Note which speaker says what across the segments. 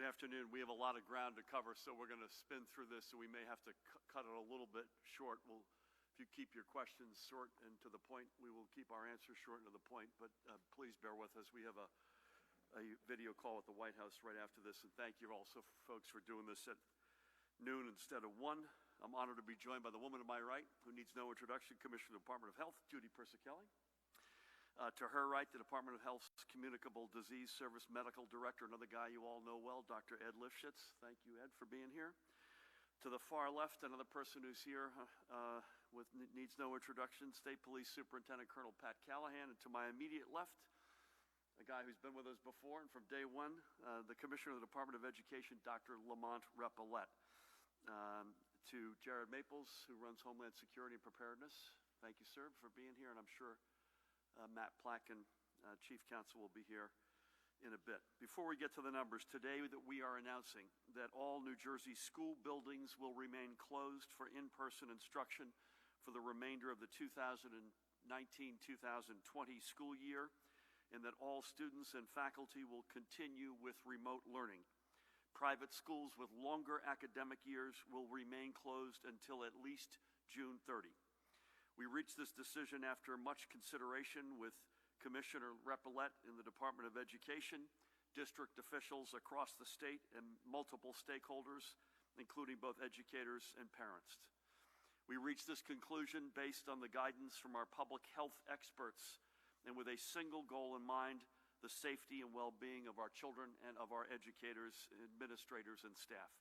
Speaker 1: afternoon. We have a lot of ground to cover, so we're going to spin through this, so we may have to cut it a little bit short. If you keep your questions short and to the point, we will keep our answers short and to the point, but please bear with us. We have a video call at the White House right after this, and thank you also, folks, for doing this at noon instead of 1. I'm honored to be joined by the woman to my right, who needs no introduction, Commissioner of the Department of Health, Judy Persicelli. To her right, the Department of Health's Communicable Disease Service Medical Director, another guy you all know well, Dr. Ed Lifshitz. Thank you, Ed, for being here. To the far left, another person who's here needs no introduction, State Police Superintendent Colonel Pat Callahan. And to my immediate left, a guy who's been with us before and from day one, the Commissioner of the Department of Education, Dr. Lamont Repillette. To Jared Maples, who runs Homeland Security and Preparedness. Thank you, sir, for being here, and I'm sure Matt Placken, Chief Counsel, will be here in a bit. Before we get to the numbers, today that we are announcing that all New Jersey school buildings will remain closed for in-person instruction for the remainder of the 2019-2020 school year, and that all students and faculty will continue with remote learning. Private schools with longer academic years will remain closed until at least June 30. We reached this decision after much consideration with Commissioner Repillette in the Department of Education, district officials across the state, and multiple stakeholders, including both educators and parents. We reached this conclusion based on the guidance from our public health experts and with a single goal in mind: the safety and well-being of our children and of our educators, administrators, and staff.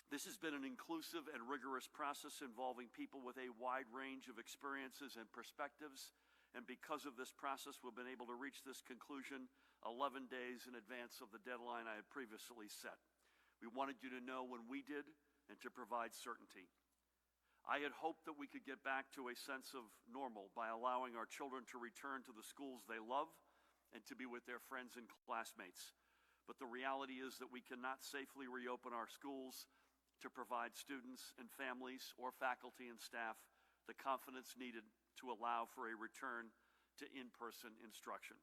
Speaker 1: This has been an inclusive and rigorous process involving people with a wide range of experiences and perspectives, and because of this process, we've been able to reach this conclusion 11 days in advance of the deadline I had previously set. We wanted you to know when we did and to provide certainty. I had hoped that we could get back to a sense of normal by allowing our children to return to the schools they love and to be with their friends and classmates. But the reality is that we cannot safely reopen our schools to provide students and families or faculty and staff the confidence needed to allow for a return to in-person instruction.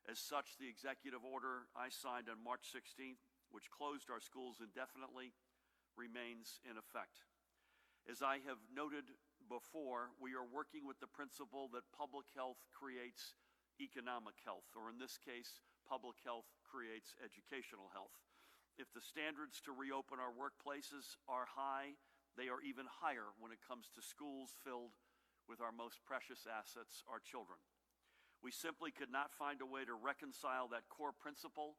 Speaker 1: As such, the executive order I signed on March 16th, which closed our schools indefinitely, remains in effect. As I have noted before, we are working with the principle that public health creates economic health, or in this case, public health creates educational health. If the standards to reopen our workplaces are high, they are even higher when it comes to schools filled with our most precious assets, our children. We simply could not find a way to reconcile that core principle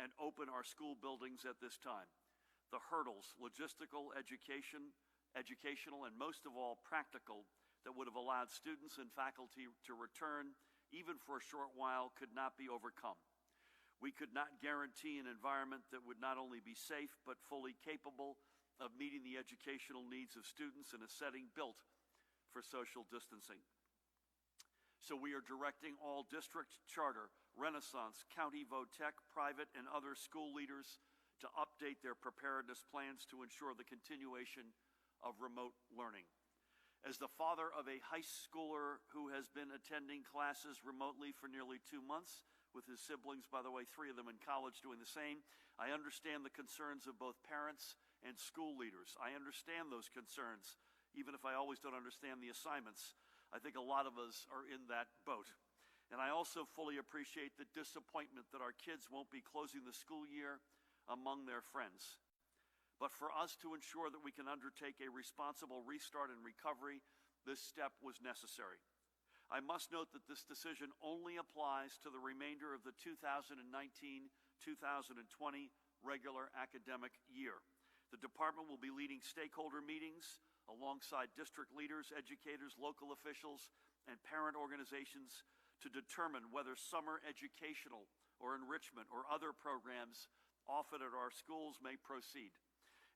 Speaker 1: and open our school buildings at this time. The hurdles, logistical, educational, and most of all practical, that would have allowed students and faculty to return, even for a short while, could not be overcome. We could not guarantee an environment that would not only be safe, but fully capable of meeting the educational needs of students in a setting built for social distancing. So we are directing all district, charter, Renaissance, county, VOTEC, private, and other school leaders to update their preparedness plans to ensure the continuation of remote learning. As the father of a high schooler who has been attending classes remotely for nearly 2 months, with his siblings, by the way, 3 of them in college doing the same, I understand the concerns of both parents and school leaders. I understand those concerns, even if I always don't understand the assignments. I think a lot of us are in that boat. And I also fully appreciate the disappointment that our kids won't be closing the school year among their friends. But for us to ensure that we can undertake a responsible restart and recovery, this step was necessary. I must note that this decision only applies to the remainder of the 2019-2020 regular academic year. The department will be leading stakeholder meetings alongside district leaders, educators, local officials, and parent organizations to determine whether summer educational or enrichment or other programs offered at our schools may proceed.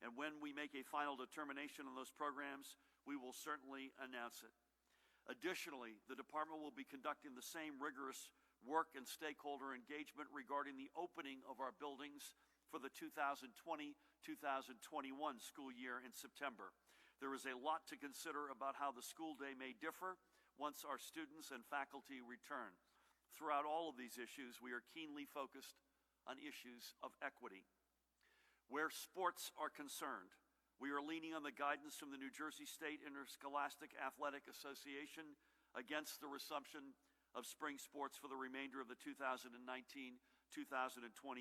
Speaker 1: And when we make a final determination on those programs, we will certainly announce it. Additionally, the department will be conducting the same rigorous work and stakeholder engagement regarding the opening of our buildings for the 2020-2021 school year in September. There is a lot to consider about how the school day may differ once our students and faculty return. Throughout all of these issues, we are keenly focused on issues of equity. Where sports are concerned, we are leaning on the guidance from the New Jersey State Interscholastic Athletic Association against the resumption of spring sports for the remainder of the 2019-2020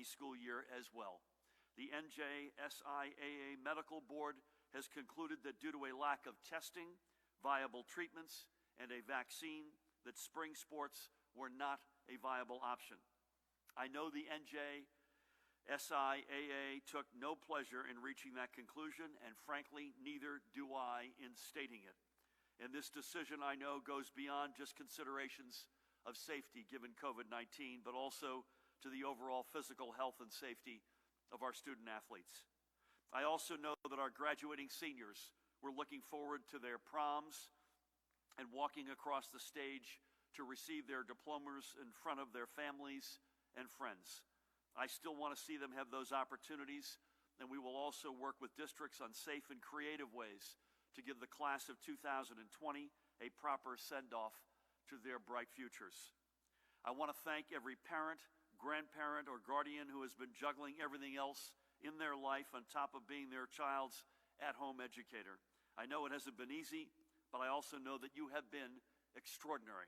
Speaker 1: school year as well. The NJ.SIAA Medical Board has concluded that due to a lack of testing, viable treatments, and a vaccine, that spring sports were not a viable option. I know the NJ.SIAA took no pleasure in reaching that conclusion, and frankly, neither do I in stating it. And this decision, I know, goes beyond just considerations of safety given COVID-19, but also to the overall physical health and safety of our student athletes. I also know that our graduating seniors were looking forward to their proms and walking across the stage to receive their diplomas in front of their families and friends. I still want to see them have those opportunities, and we will also work with districts on safe and creative ways to give the class of 2020 a proper send-off to their bright futures. I want to thank every parent, grandparent, or guardian who has been juggling everything else in their life on top of being their child's at-home educator. I know it hasn't been easy, but I also know that you have been extraordinary.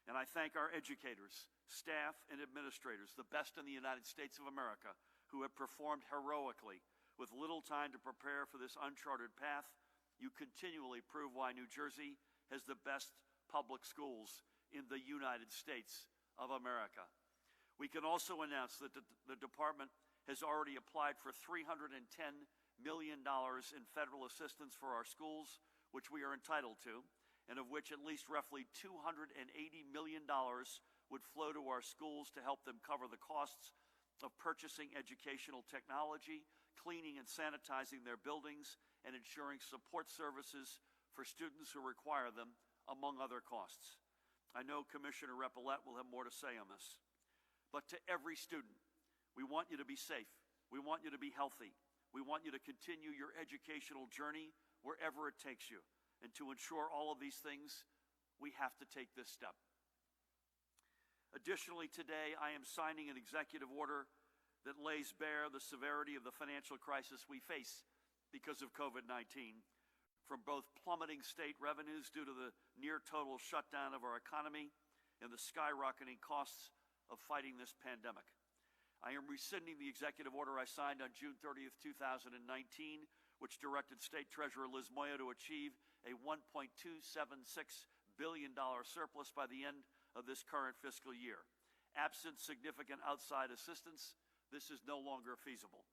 Speaker 1: And I thank our educators, staff, and administrators, the best in the United States of America, who have performed heroically with little time to prepare for this uncharted path. You continually prove why New Jersey has the best public schools in the United States of America. We can also announce that the department has already applied for $310 million in federal assistance for our schools, which we are entitled to, and of which at least roughly $280 million would flow to our schools to help them cover the costs of purchasing educational technology, cleaning and sanitizing their buildings, and ensuring support services for students who require them, among other costs. I know Commissioner Repillette will have more to say on this. But to every student, we want you to be safe. We want you to be healthy. We want you to continue your educational journey wherever it takes you. And to ensure all of these things, we have to take this step. Additionally, today I am signing an executive order that lays bare the severity of the financial crisis we face because of COVID-19, from both plummeting state revenues due to the near total shutdown of our economy and the skyrocketing costs of fighting this pandemic. I am rescinding the executive order I signed on June 30th, 2019, which directed State Treasurer Liz Moya to achieve a $1.276 billion surplus by the end of this current fiscal year. Absent significant outside assistance, this is no longer feasible.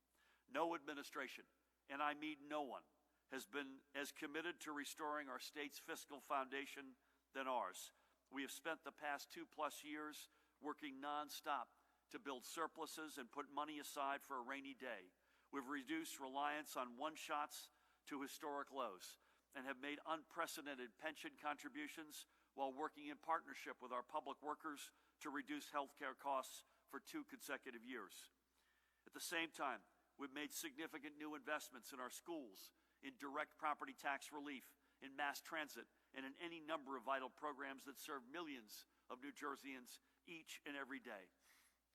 Speaker 1: No administration, and I mean no one, has been as committed to restoring our state's fiscal foundation than ours. We have spent the past 2+ years working nonstop to build surpluses and put money aside for a rainy day. We've reduced reliance on one-shots to historic lows and have made unprecedented pension contributions while working in partnership with our public workers to reduce healthcare costs for 2 consecutive years. At the same time, we've made significant new investments in our schools, in direct property tax relief, in mass transit, and in any number of vital programs that serve millions of New Jerseyans each and every day.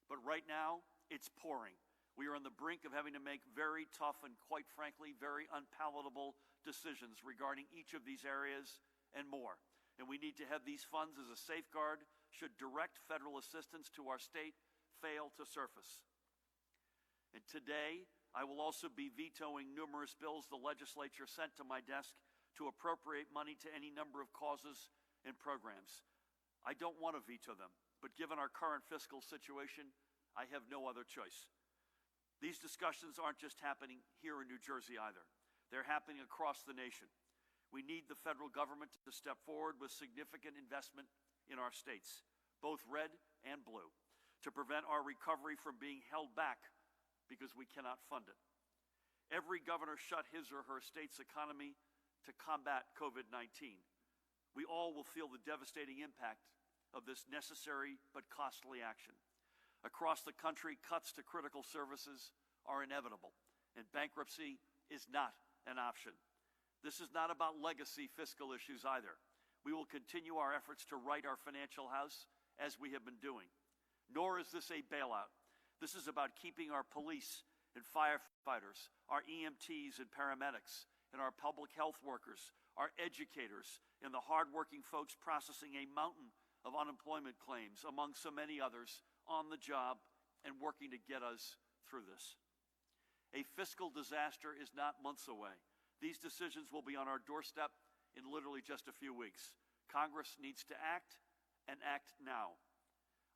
Speaker 1: But right now, it's pouring. We are on the brink of having to make very tough and, quite frankly, very unpalatable decisions regarding each of these areas and more. And we need to have these funds as a safeguard should direct federal assistance to our state fail to surface. And today, I will also be vetoing numerous bills the legislature sent to my desk to appropriate money to any number of causes and programs. I don't want to veto them, but given our current fiscal situation, I have no other choice. These discussions aren't just happening here in New Jersey either. They're happening across the nation. We need the federal government to step forward with significant investment in our states, both red and blue, to prevent our recovery from being held back because we cannot fund it. Every governor shut his or her state's economy to combat COVID-19. We all will feel the devastating impact of this necessary but costly action. Across the country, cuts to critical services are inevitable, and bankruptcy is not an option. This is not about legacy fiscal issues either. We will continue our efforts to right our financial house as we have been doing. Nor is this a bailout.
Speaker 2: This is about keeping our police and firefighters, our EMTs and paramedics, and our public health workers, our educators, and the hardworking folks processing a mountain of unemployment claims, among so many others, on the job and working to get us through this. A fiscal disaster is not months away. These decisions will be on our doorstep in literally just a few weeks. Congress needs to act, and act now.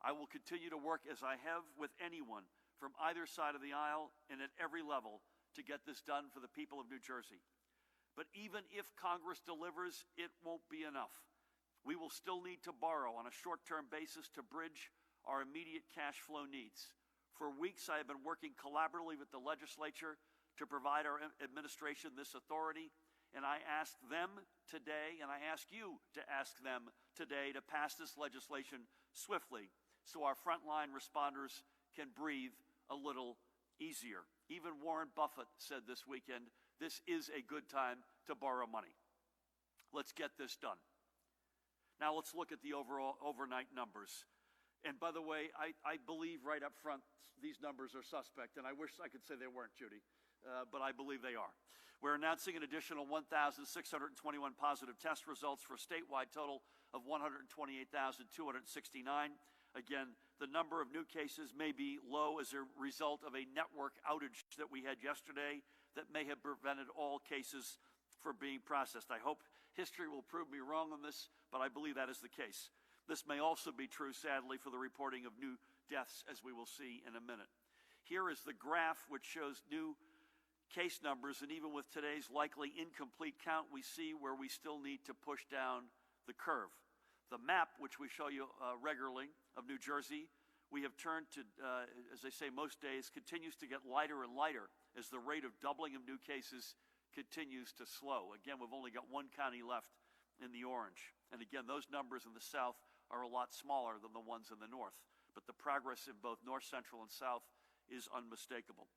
Speaker 2: I will continue to work as I have with anyone from either side of the aisle and at every level to get this done for the people of New Jersey. But even if Congress delivers, it won't be enough. We will still need to borrow on a short-term basis to bridge our immediate cash flow needs. For weeks, I have been working collaboratively with the legislature to provide our administration this authority, and I ask them today, and I ask you to ask them today to pass this legislation swiftly so our frontline responders can breathe a little easier. Even Warren Buffett said this weekend, this is a good time to borrow money. Let's get this done. Now let's look at the overall overnight numbers. And by the way, I believe right up front these numbers are suspect, and I wish I could say they weren't, Judy, but I believe they are. We're announcing an additional 1,621 positive test results for a statewide total of 128,269. Again, the number of new cases may be low as a result of a network outage that we had yesterday that may have prevented all cases from being processed. I hope history will prove me wrong on this, but I believe that is the case. This may also be true, sadly, for the reporting of new deaths, as we will see in a minute. Here is the graph which shows new case numbers, and even with today's likely incomplete count, we see where we still need to push down the curve. The map, which we show you regularly, of New Jersey, we have turned to, as they say most days, continues to get lighter and lighter as the rate of doubling of new cases continues to slow. Again, we've only got one county left in the orange. And again, those numbers in the south are a lot smaller than the ones in the north. But the progress in both north, central, and south is unmistakable.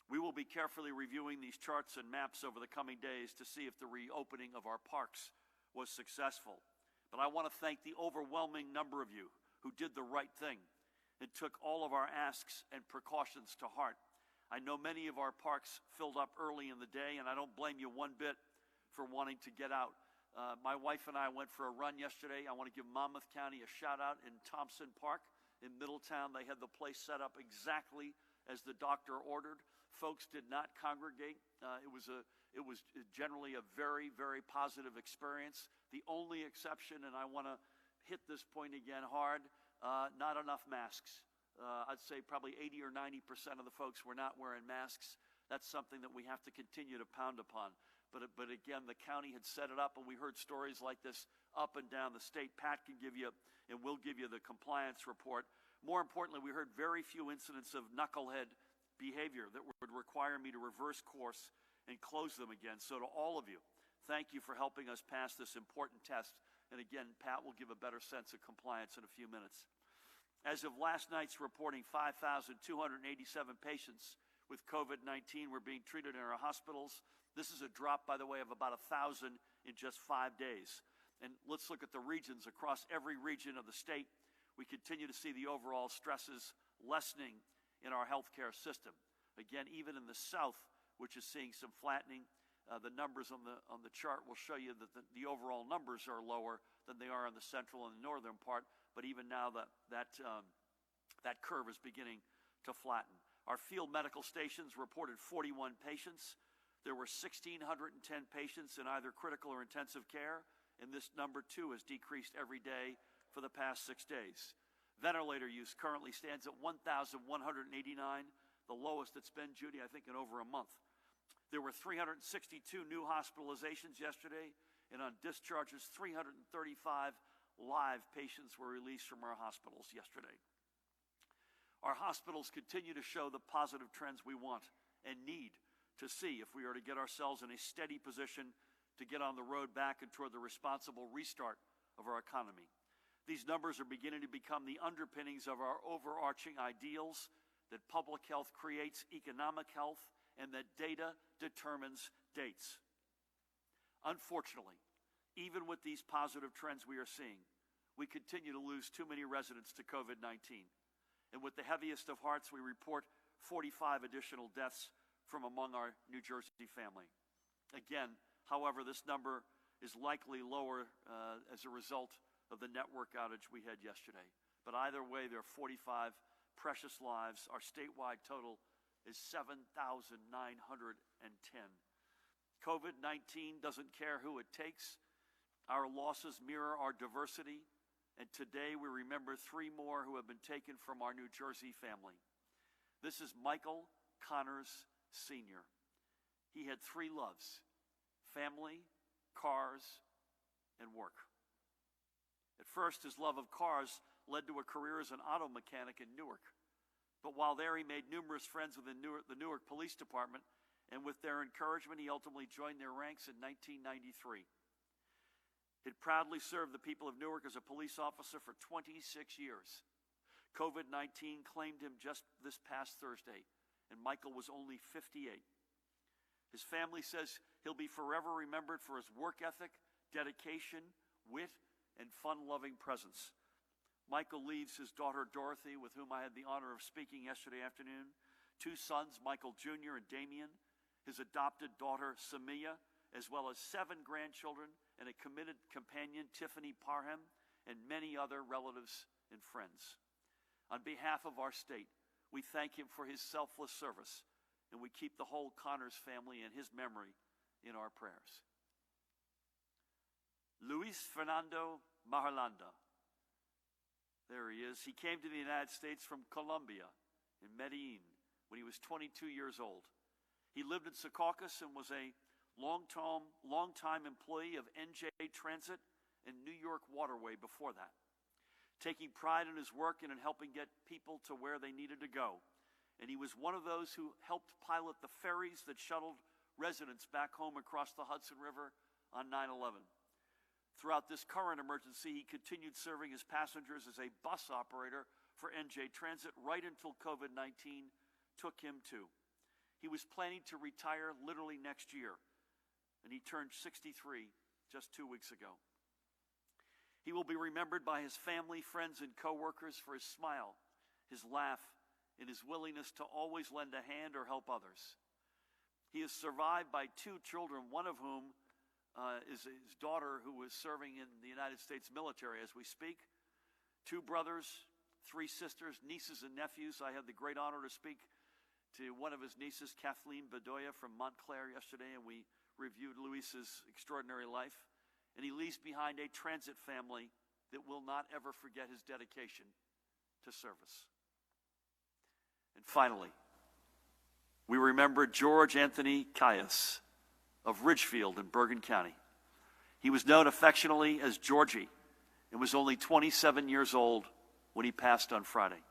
Speaker 2: We will be carefully reviewing these charts and maps over the coming days to see if the reopening of our parks was successful. But I want to thank the overwhelming number of you who did the right thing and took all of our asks and precautions to heart. I know many of our parks filled up early in the day, and I don't blame you one bit for wanting to get out. My wife and I went for a run yesterday. I want to give Monmouth County a shout out in Thompson Park in Middletown. They had the place set up exactly as the doctor ordered. Folks did not congregate. It was generally a very, very positive experience. The only exception, and I want to hit this point again hard, not enough masks. I'd say probably 80 or 90% of the folks were not wearing masks. That's something that we have to continue to pound upon. But again, the county had set it up, and we heard stories like this up and down the state. Pat can give you, and will give you, the compliance report. More importantly, we heard very few incidents of knucklehead behavior that would require me to reverse course and close them again. So to all of you, thank you for helping us pass this important test. And again, Pat will give a better sense of compliance in a few minutes. As of last night's reporting, 5,287 patients with COVID-19 were being treated in our hospitals. This is a drop, by the way, of about 1,000 in just 5 days. And let's look at the regions. Across every region of the state, we continue to see the overall stresses lessening in our healthcare system. Again, even in the South, which is seeing some flattening, the numbers on the chart will show you that the overall numbers are lower than they are in the central and the northern part. But even now, that curve is beginning to flatten. Our field medical stations reported 41 patients. There were 1,610 patients in either critical or intensive care, and this number too has decreased every day for the past 6 days. Ventilator use currently stands at 1,189, the lowest it's been, Judy, I think, in over a month. There were 362 new hospitalizations yesterday, and on discharges, 335 live patients were released from our hospitals yesterday. Our hospitals continue to show the positive trends we want and need to see if we are to get ourselves in a steady position to get on the road back and toward the responsible restart of our economy. These numbers are beginning to become the underpinnings of our overarching ideals that public health creates economic health and that data determines dates. Unfortunately, even with these positive trends we are seeing, we continue to lose too many residents to COVID-19. And with the heaviest of hearts, we report 45 additional deaths from among our New Jersey family. Again, however, this number is likely lower as a result of the network outage we had yesterday. But either way, there are 45 precious lives. Our statewide total is 7,910. COVID-19 doesn't care who it takes. Our losses mirror our diversity, and today we remember 3 more who have been taken from our New Jersey family. This is Michael Connors Sr. He had 3 loves: family, cars, and work. At first, his love of cars led to a career as an auto mechanic in Newark. But while there, he made numerous friends within the Newark Police Department, and with their encouragement, he ultimately joined their ranks in 1993. He proudly served the people of Newark as a police officer for 26 years. COVID-19 claimed him just this past Thursday, and Michael was only 58. His family says he'll be forever remembered for his work ethic, dedication, wit, and fun-loving presence. Michael leaves his daughter Dorothy, with whom I had the honor of speaking yesterday afternoon, 2 sons, Michael Jr. and Damien, his adopted daughter Samia, as well as 7 grandchildren and a committed companion, Tiffany Parham, and many other relatives and friends. On behalf of our state, we thank him for his selfless service, and we keep the whole Connors family and his memory in our prayers. Luis Fernando Marlanda. There he is. He came to the United States from Colombia in Medellin when he was 22 years old. He lived in Secaucus and was a long-time employee of NJ Transit and New York Waterway before that, taking pride in his work and in helping get people to where they needed to go. And he was one of those who helped pilot the ferries that shuttled residents back home across the Hudson River on 9/11. Throughout this current emergency, he continued serving his passengers as a bus operator for NJ Transit right until COVID-19 took him too. He was planning to retire literally next year, and he turned 63 just 2 weeks ago. He will be remembered by his family, friends, and coworkers for his smile, his laugh, and his willingness to always lend a hand or help others. He is survived by 2 children, one of whom is his daughter, who is serving in the United States military as we speak, 2 brothers, 3 sisters, nieces, and nephews. I had the great honor to speak to one of his nieces, Kathleen Bedoya, from Montclair yesterday, and we reviewed Luis's extraordinary life. And he leaves behind a transit family that will not ever forget his dedication to service. And finally, we remember George Anthony Caius of Ridgefield in Bergen County. He was known affectionately as Georgie and was only 27 years old when he passed on Friday.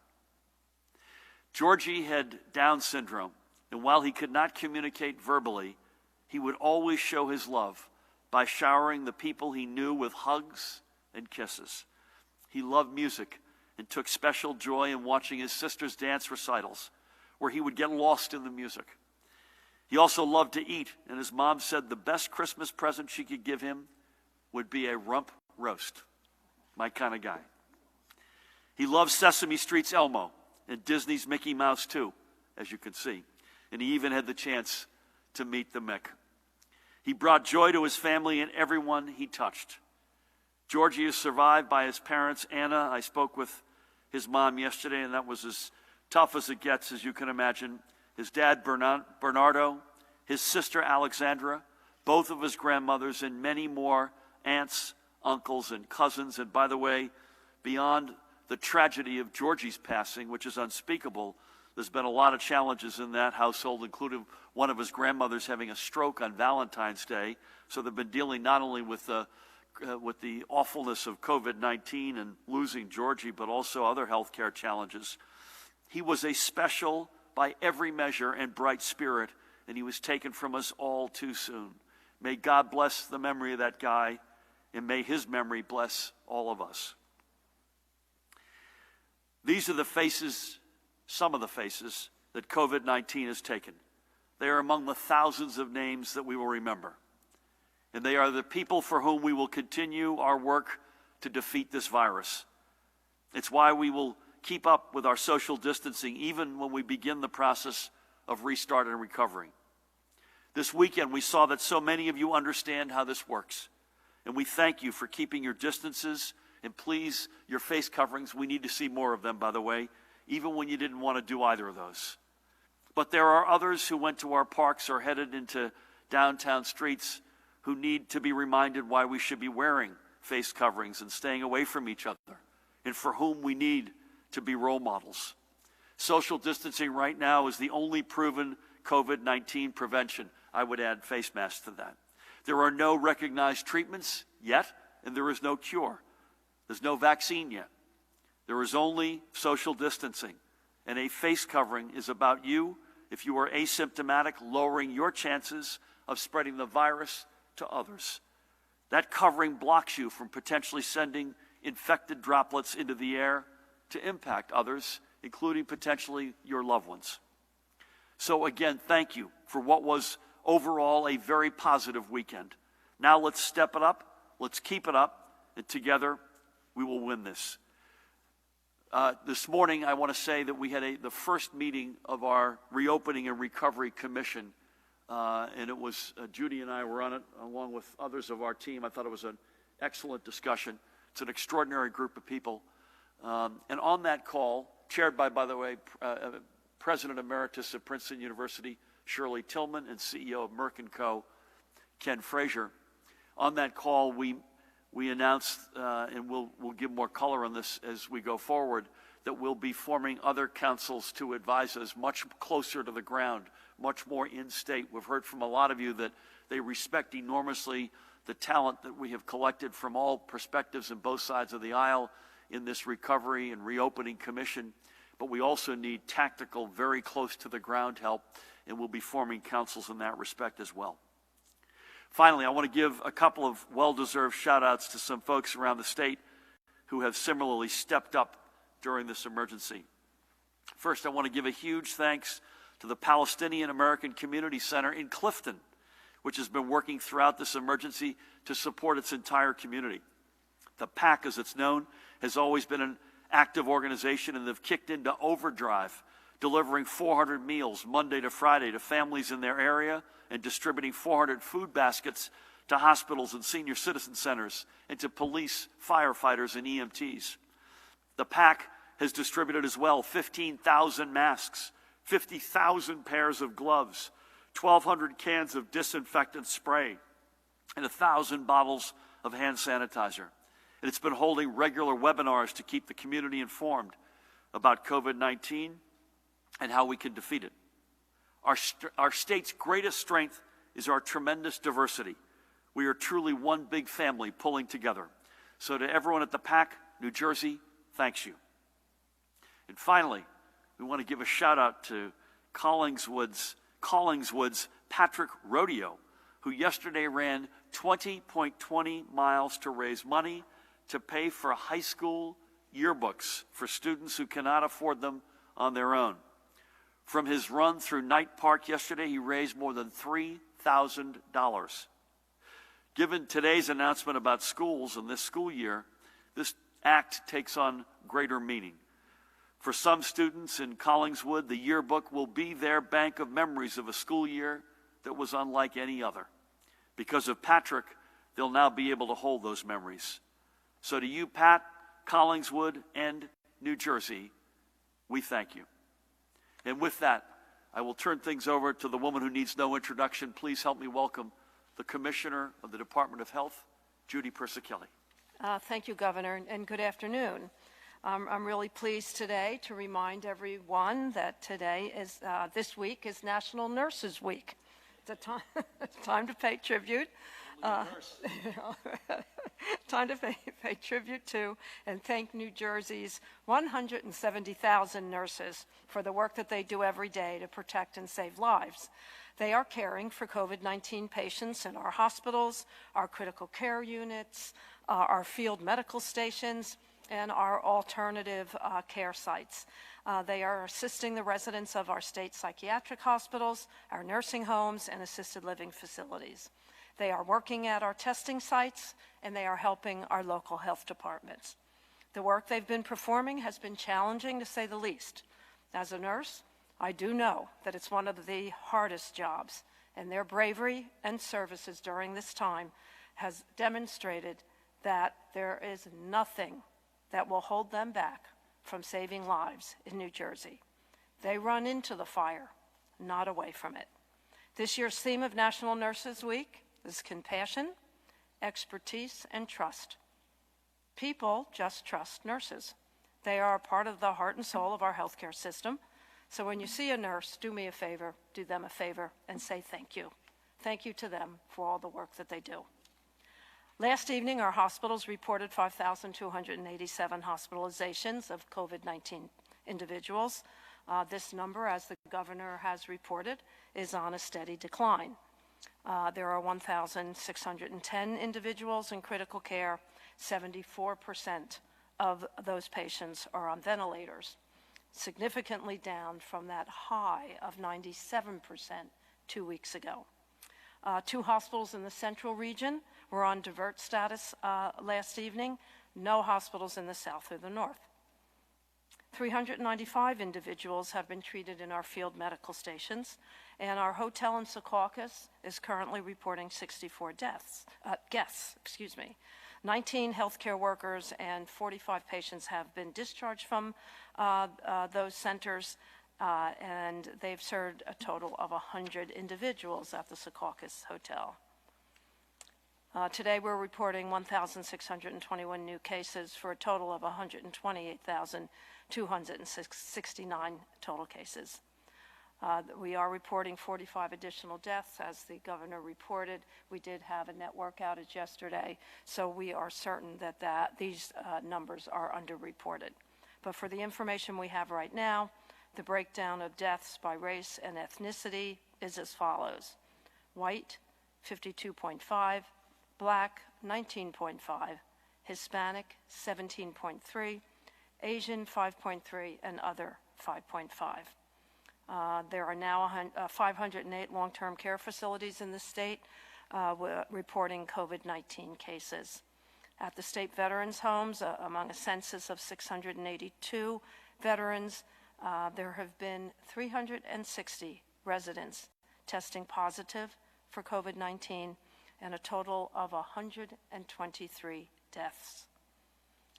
Speaker 2: Georgie had Down syndrome, and while he could not communicate verbally, he would always show his love by showering the people he knew with hugs and kisses. He loved music and took special joy in watching his sister's dance recitals, where he would get lost in the music. He also loved to eat, and his mom said the best Christmas present she could give him would be a rump roast. My kind of guy. He loved Sesame Street's Elmo and Disney's Mickey Mouse too, as you can see. And he even had the chance to meet the Mick. He brought joy to his family and everyone he touched. Georgie is survived by his parents, Anna. I spoke with his mom yesterday, and that was as tough as it gets, as you can imagine. His dad, Bernardo, his sister, Alexandra, both of his grandmothers, and many more aunts, uncles, and cousins. And by the way, beyond the tragedy of Georgie's passing, which is unspeakable, there's been a lot of challenges in that household, including one of his grandmothers having a stroke on Valentine's Day. So they've been dealing not only with the awfulness of COVID-19 and losing Georgie, but also other health care challenges. He was a special, by every measure, and bright spirit, and he was taken from us all too soon. May God bless the memory of that guy, and may his memory bless all of us. These are the faces, some of the faces, that COVID-19 has taken. They are among the thousands of names that we will remember. And they are the people for whom we will continue our work to defeat this virus. It's why we will keep up with our social distancing even when we begin the process of restart and recovery. This weekend, we saw that so many of you understand how this works, and we thank you for keeping your distances, and please, your face coverings. We need to see more of them, by the way, even when you didn't want to do either of those. But there are others who went to our parks or headed into downtown streets who need to be reminded why we should be wearing face coverings and staying away from each other, and for whom we need to be role models. Social distancing right now is the only proven COVID-19 prevention. I would add face masks to that. There are no recognized treatments yet, and there is no cure. There's no vaccine yet. There is only social distancing, and a face covering is about you, if you are asymptomatic, lowering your chances of spreading the virus to others. That covering blocks you from potentially sending infected droplets into the air to impact others, including potentially your loved ones. So again, thank you for what was overall a very positive weekend. Now let's step it up, let's keep it up, and together we will win this. This morning, I want to say that we had the first meeting of our Reopening and Recovery Commission, and it was Judy and I were on it along with others of our team. I thought it was an excellent discussion. It's an extraordinary group of people. And on that call, chaired by the way, President Emeritus of Princeton University, Shirley Tillman, and CEO of Merck & Co., Ken Frazier. On that call, we announced, and we'll give more color on this as we go forward, that we'll be forming other councils to advise us much closer to the ground, much more in-state. We've heard from a lot of you that they respect enormously the talent that we have collected from all perspectives and both sides of the aisle in this Recovery and Reopening Commission. But we also need tactical, very close to the ground help, and we'll be forming councils in that respect as well. Finally, I want to give a couple of well-deserved shout-outs to some folks around the state who have similarly stepped up during this emergency. First, I want to give a huge thanks to the Palestinian American Community Center in Clifton, which has been working throughout this emergency to support its entire community. The PAC, as it's known, has always been an active organization, and they've kicked into overdrive, delivering 400 meals Monday to Friday to families in their area and distributing 400 food baskets to hospitals and senior citizen centers and to police, firefighters, and EMTs. The PAC has distributed as well 15,000 masks, 50,000 pairs of gloves, 1,200 cans of disinfectant spray, and 1,000 bottles of hand sanitizer. And it's been holding regular webinars to keep the community informed about COVID-19 and how we can defeat it. Our state's greatest strength is our tremendous diversity. We are truly one big family pulling together. So to everyone at the PAC, New Jersey, thanks you. And finally, we want to give a shout out to Collingswood's Patrick Rodeo, who yesterday ran 20.20 miles to raise money to pay for high school yearbooks for students who cannot afford them on their own. From his run through Knight Park yesterday, he raised more than $3,000. Given today's announcement about schools and this school year, this act takes on greater meaning. For some students in Collingswood, the yearbook will be their bank of memories of a school year that was unlike any other. Because of Patrick, they'll now be able to hold those memories. So to you, Pat, Collingswood, and New Jersey, we thank you. And with that, I will turn things over to the woman who needs no introduction. Please help me welcome the Commissioner of the Department of Health, Judy Persichilli.
Speaker 3: Thank you, Governor, and good afternoon. I'm really pleased today to remind everyone that this week is National Nurses Week. It's a time to pay tribute. Time to pay tribute to and thank New Jersey's 170,000 nurses for the work that they do every day to protect and save lives. They are caring for COVID-19 patients in our hospitals, our critical care units, our field medical stations, and our alternative care sites. They are assisting the residents of our state psychiatric hospitals, our nursing homes, and assisted living facilities. They are working at our testing sites, and they are helping our local health departments. The work they've been performing has been challenging, to say the least. As a nurse, I do know that it's one of the hardest jobs, and their bravery and services during this time has demonstrated that there is nothing that will hold them back from saving lives in New Jersey. They run into the fire, not away from it. This year's theme of National Nurses Week is compassion, expertise, and trust. People just trust nurses. They are a part of the heart and soul of our healthcare system. So when you see a nurse, do me a favor, do them a favor, and say thank you. Thank you to them for all the work that they do. Last evening, our hospitals reported 5,287 hospitalizations of COVID-19 individuals. This number, as the governor has reported, is on a steady decline. There are 1,610 individuals in critical care. 74% of those patients are on ventilators, significantly down from that high of 97% 2 weeks ago. 2 hospitals in the central region were on divert status last evening. No hospitals in the south or the north. 395 individuals have been treated in our field medical stations, and our hotel in Secaucus is currently reporting 64 guests. 19 healthcare workers and 45 patients have been discharged from those centers, and they've served a total of 100 individuals at the Secaucus Hotel. Today, we're reporting 1,621 new cases for a total of 128,269 total cases. We are reporting 45 additional deaths, as the governor reported. We did have a network outage yesterday, so we are certain that these numbers are underreported. But for the information we have right now, the breakdown of deaths by race and ethnicity is as follows: white, 52.5, Black, 19.5, Hispanic, 17.3, Asian, 5.3, and other, 5.5. There are now 508 long-term care facilities in the state reporting COVID-19 cases. At the state veterans' homes, among a census of 682 veterans, there have been 360 residents testing positive for COVID-19, and a total of 123 deaths.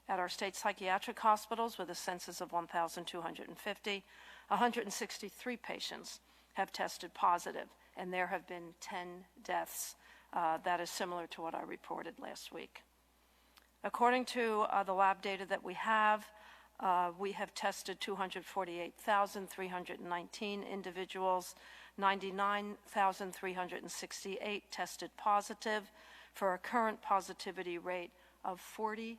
Speaker 3: At our state psychiatric hospitals, with a census of 1,250, 163 patients have tested positive, and there have been 10 deaths. That is similar to what I reported last week. According to the lab data that we have tested 248,319 individuals. 99,368 tested positive, for a current positivity rate of 40.02%.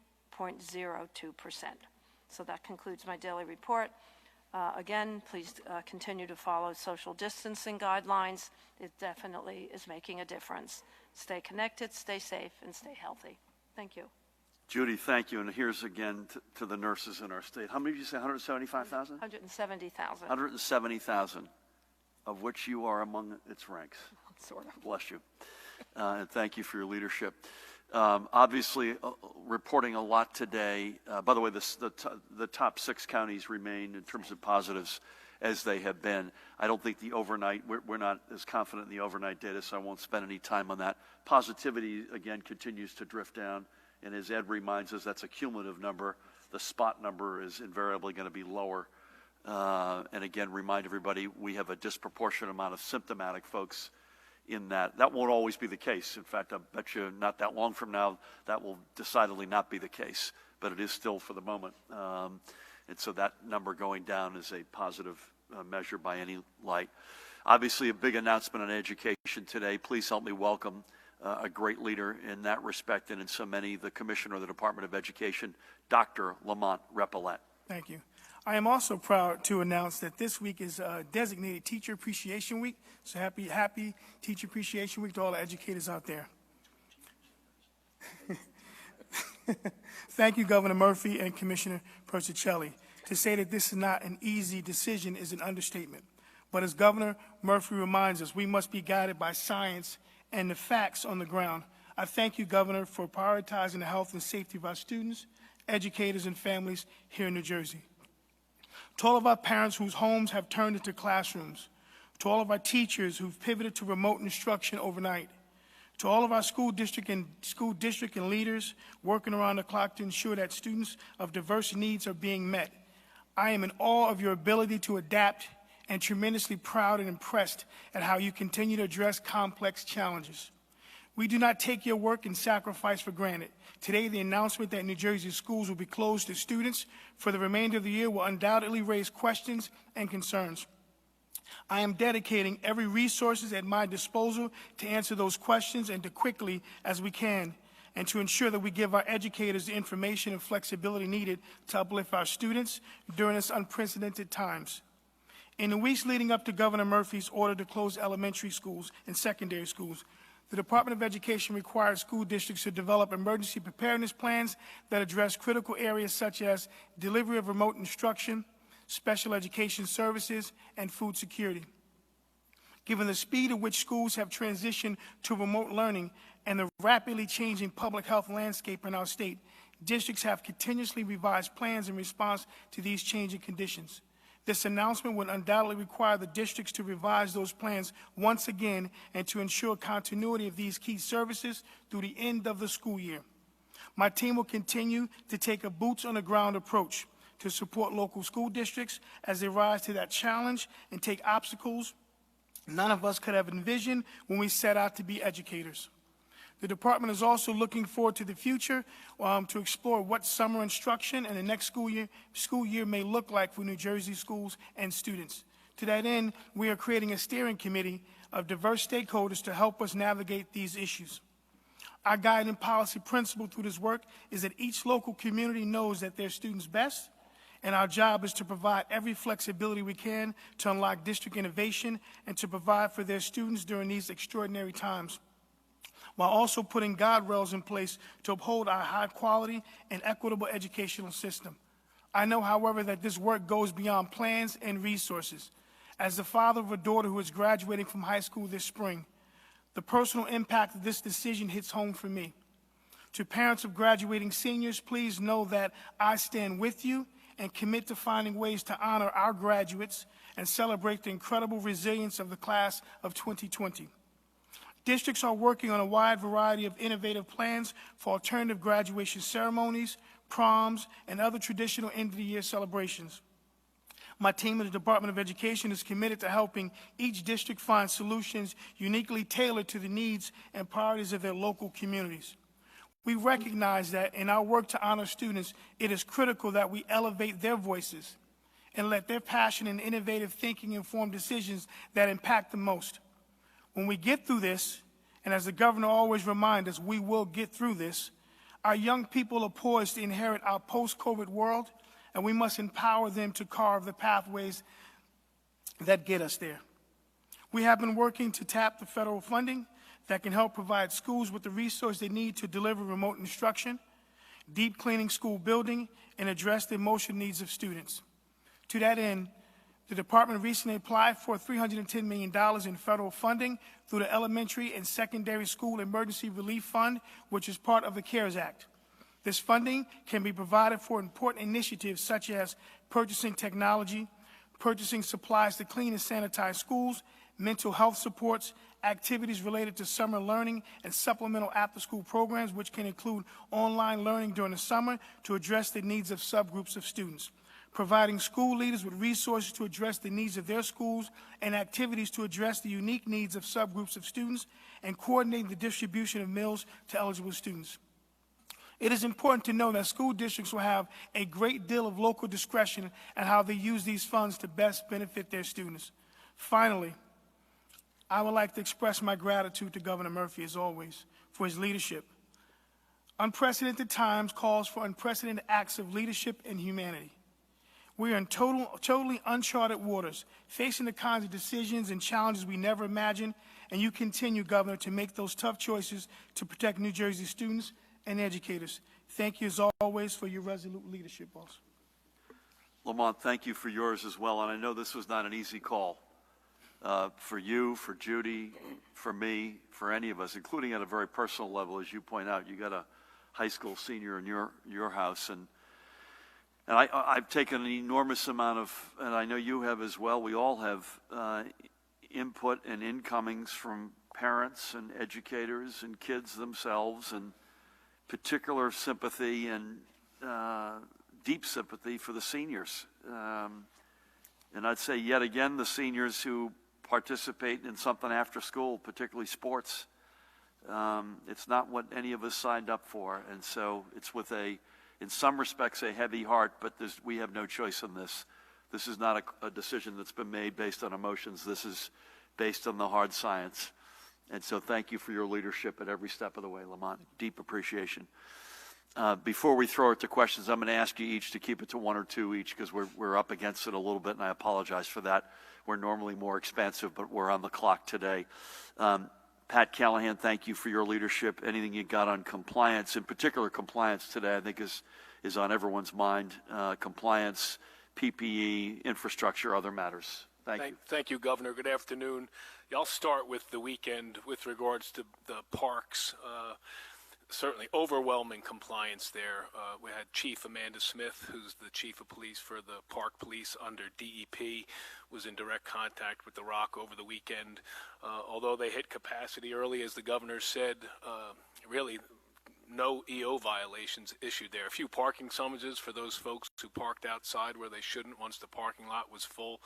Speaker 3: So that concludes my daily report. Again, please continue to follow social distancing guidelines. It definitely is making a difference. Stay connected, stay safe, and stay healthy. Thank you.
Speaker 2: Judy, thank you. And here's again to the nurses in our state. How many did you say, 175,000?
Speaker 3: 170,000.
Speaker 2: 170,000, of which you are among its ranks.
Speaker 3: Sort of.
Speaker 2: Bless you. And thank you for your leadership. Obviously, reporting a lot today. By the way, the top 6 counties remain in terms of positives as they have been. I don't think the overnight, we're not as confident in the overnight data, so I won't spend any time on that. Positivity, again, continues to drift down. And as Ed reminds us, that's a cumulative number. The spot number is invariably going to be lower. And again, remind everybody, we have a disproportionate amount of symptomatic folks in that. That won't always be the case. In fact, I bet you not that long from now, that will decidedly not be the case. But it is still for the moment. And so that number going down is a positive measure by any light. Obviously, a big announcement on education today. Please help me welcome a great leader in that respect and in so many, the Commissioner of the Department of Education, Dr. Lamont Repellette.
Speaker 4: Thank you. I am also proud to announce that this week is designated Teacher Appreciation Week. So happy Teacher Appreciation Week to all the educators out there. Thank you, Governor Murphy and Commissioner Persicelli. To say that this is not an easy decision is an understatement. But as Governor Murphy reminds us, we must be guided by science and the facts on the ground. I thank you, Governor, for prioritizing the health and safety of our students educators, and families here in New Jersey. To all of our parents whose homes have turned into classrooms, to all of our teachers who've pivoted to remote instruction overnight, to all of our school district and leaders working around the clock to ensure that students of diverse needs are being met, I am in awe of your ability to adapt and tremendously proud and impressed at how you continue to address complex challenges. We do not take your work and sacrifice for granted. Today, the announcement that New Jersey schools will be closed to students for the remainder of the year will undoubtedly raise questions and concerns. I am dedicating every resource at my disposal to answer those questions and to quickly as we can, and to ensure that we give our educators the information and flexibility needed to uplift our students during this unprecedented times. In the weeks leading up to Governor Murphy's order to close elementary schools and secondary schools, the Department of Education required school districts to develop emergency preparedness plans that address critical areas such as delivery of remote instruction, special education services, and food security. Given the speed at which schools have transitioned to remote learning and the rapidly changing public health landscape in our state, districts have continuously revised plans in response to these changing conditions. This announcement would undoubtedly require the districts to revise those plans once again and to ensure continuity of these key services through the end of the school year. My team will continue to take a boots-on-the-ground approach to support local school districts as they rise to that challenge and take obstacles none of us could have envisioned when we set out to be educators. The department is also looking forward to the future to explore what summer instruction and the next school year may look like for New Jersey schools and students. To that end, we are creating a steering committee of diverse stakeholders to help us navigate these issues. Our guiding policy principle through this work is that each local community knows that their students best, and our job is to provide every flexibility we can to unlock district innovation and to provide for their students during these extraordinary times, while also putting guardrails in place to uphold our high-quality and equitable educational system. I know, however, that this work goes beyond plans and resources. As the father of a daughter who is graduating from high school this spring, the personal impact of this decision hits home for me. To parents of graduating seniors, please know that I stand with you and commit to finding ways to honor our graduates and celebrate the incredible resilience of the class of 2020. Districts are working on a wide variety of innovative plans for alternative graduation ceremonies, proms, and other traditional end-of-the-year celebrations. My team at the Department of Education is committed to helping each district find solutions uniquely tailored to the needs and priorities of their local communities. We recognize that in our work to honor students, it is critical that we elevate their voices and let their passion and innovative thinking inform decisions that impact them most. When we get through this, and as the governor always reminds us, we will get through this, our young people are poised to inherit our post-COVID world, and we must empower them to carve the pathways that get us there. We have been working to tap the federal funding that can help provide schools with the resources they need to deliver remote instruction, deep cleaning school building, and address the emotional needs of students. To that end, the department recently applied for $310 million in federal funding through the Elementary and Secondary School Emergency Relief Fund, which is part of the CARES Act. This funding can be provided for important initiatives such as purchasing technology, purchasing supplies to clean and sanitize schools, mental health supports, activities related to summer learning, and supplemental after-school programs, which can include online learning during the summer to address the needs of subgroups of students, providing school leaders with resources to address the needs of their schools and activities to address the unique needs of subgroups of students, and coordinating the distribution of meals to eligible students. It is important to know that school districts will have a great deal of local discretion in how they use these funds to best benefit their students. Finally, I would like to express my gratitude to Governor Murphy, as always, for his leadership. Unprecedented times calls for unprecedented acts of leadership and humanity. We are in totally uncharted waters, facing the kinds of decisions and challenges we never imagined, and you continue, Governor, to make those tough choices to protect New Jersey students and educators. Thank you, as always, for your resolute leadership, boss.
Speaker 2: Lamont, thank you for yours as well, and I know this was not an easy call. For you, for Judy, for me, for any of us, including at a very personal level, as you point out. You got a high school senior in your house, and And I've taken an enormous amount of, and I know you have as well, we all have input and incomings from parents and educators and kids themselves, and particular sympathy and deep sympathy for the seniors. And I'd say yet again, the seniors who participate in something after school, particularly sports, it's not what any of us signed up for. And so it's with in some respects, a heavy heart, but we have no choice in this. This is not a decision that's been made based on emotions. This is based on the hard science. And so thank you for your leadership at every step of the way, Lamont. Deep appreciation. Before we throw it to questions, I'm going to ask you each to keep it to 1 or 2 each, because we're up against it a little bit, and I apologize for that. We're normally more expansive, but we're on the clock today. Pat Callahan, thank you for your leadership. Anything you got on compliance, in particular compliance today, I think is on everyone's mind. Compliance, PPE, infrastructure, other matters. Thank you.
Speaker 5: Thank you, Governor. Good afternoon. I'll start with the weekend with regards to the parks. Certainly overwhelming compliance there. We had Chief Amanda Smith, who's the Chief of Police for the Park Police under DEP, was in direct contact with the Rock over the weekend. Although they hit capacity early, as the Governor said, really no EO violations issued there. A few parking summonses for those folks who parked outside where they shouldn't once the parking lot was full.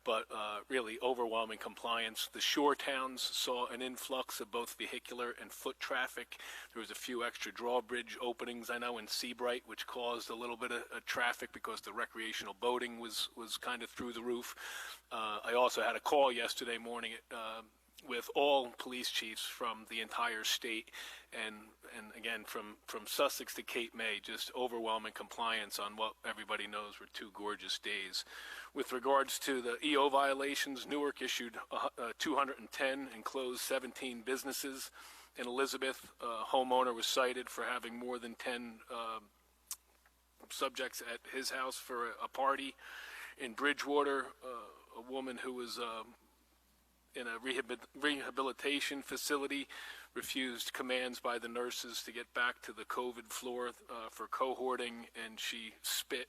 Speaker 5: But really overwhelming compliance. The shore towns saw an influx of both vehicular and foot traffic. There was a few extra drawbridge openings, I know, in Seabright, which caused a little bit of traffic because the recreational boating was kind of through the roof. I also had a call yesterday morning with all police chiefs from the entire state, and again from Sussex to Cape May, just overwhelming compliance on what everybody knows were 2 gorgeous days. With regards to the EO violations, Newark issued 210 and closed 17 businesses. In Elizabeth, a homeowner was cited for having more than 10 subjects at his house for a party. In Bridgewater, a woman who was in a rehabilitation facility refused commands by the nurses to get back to the COVID floor for cohorting, and she spit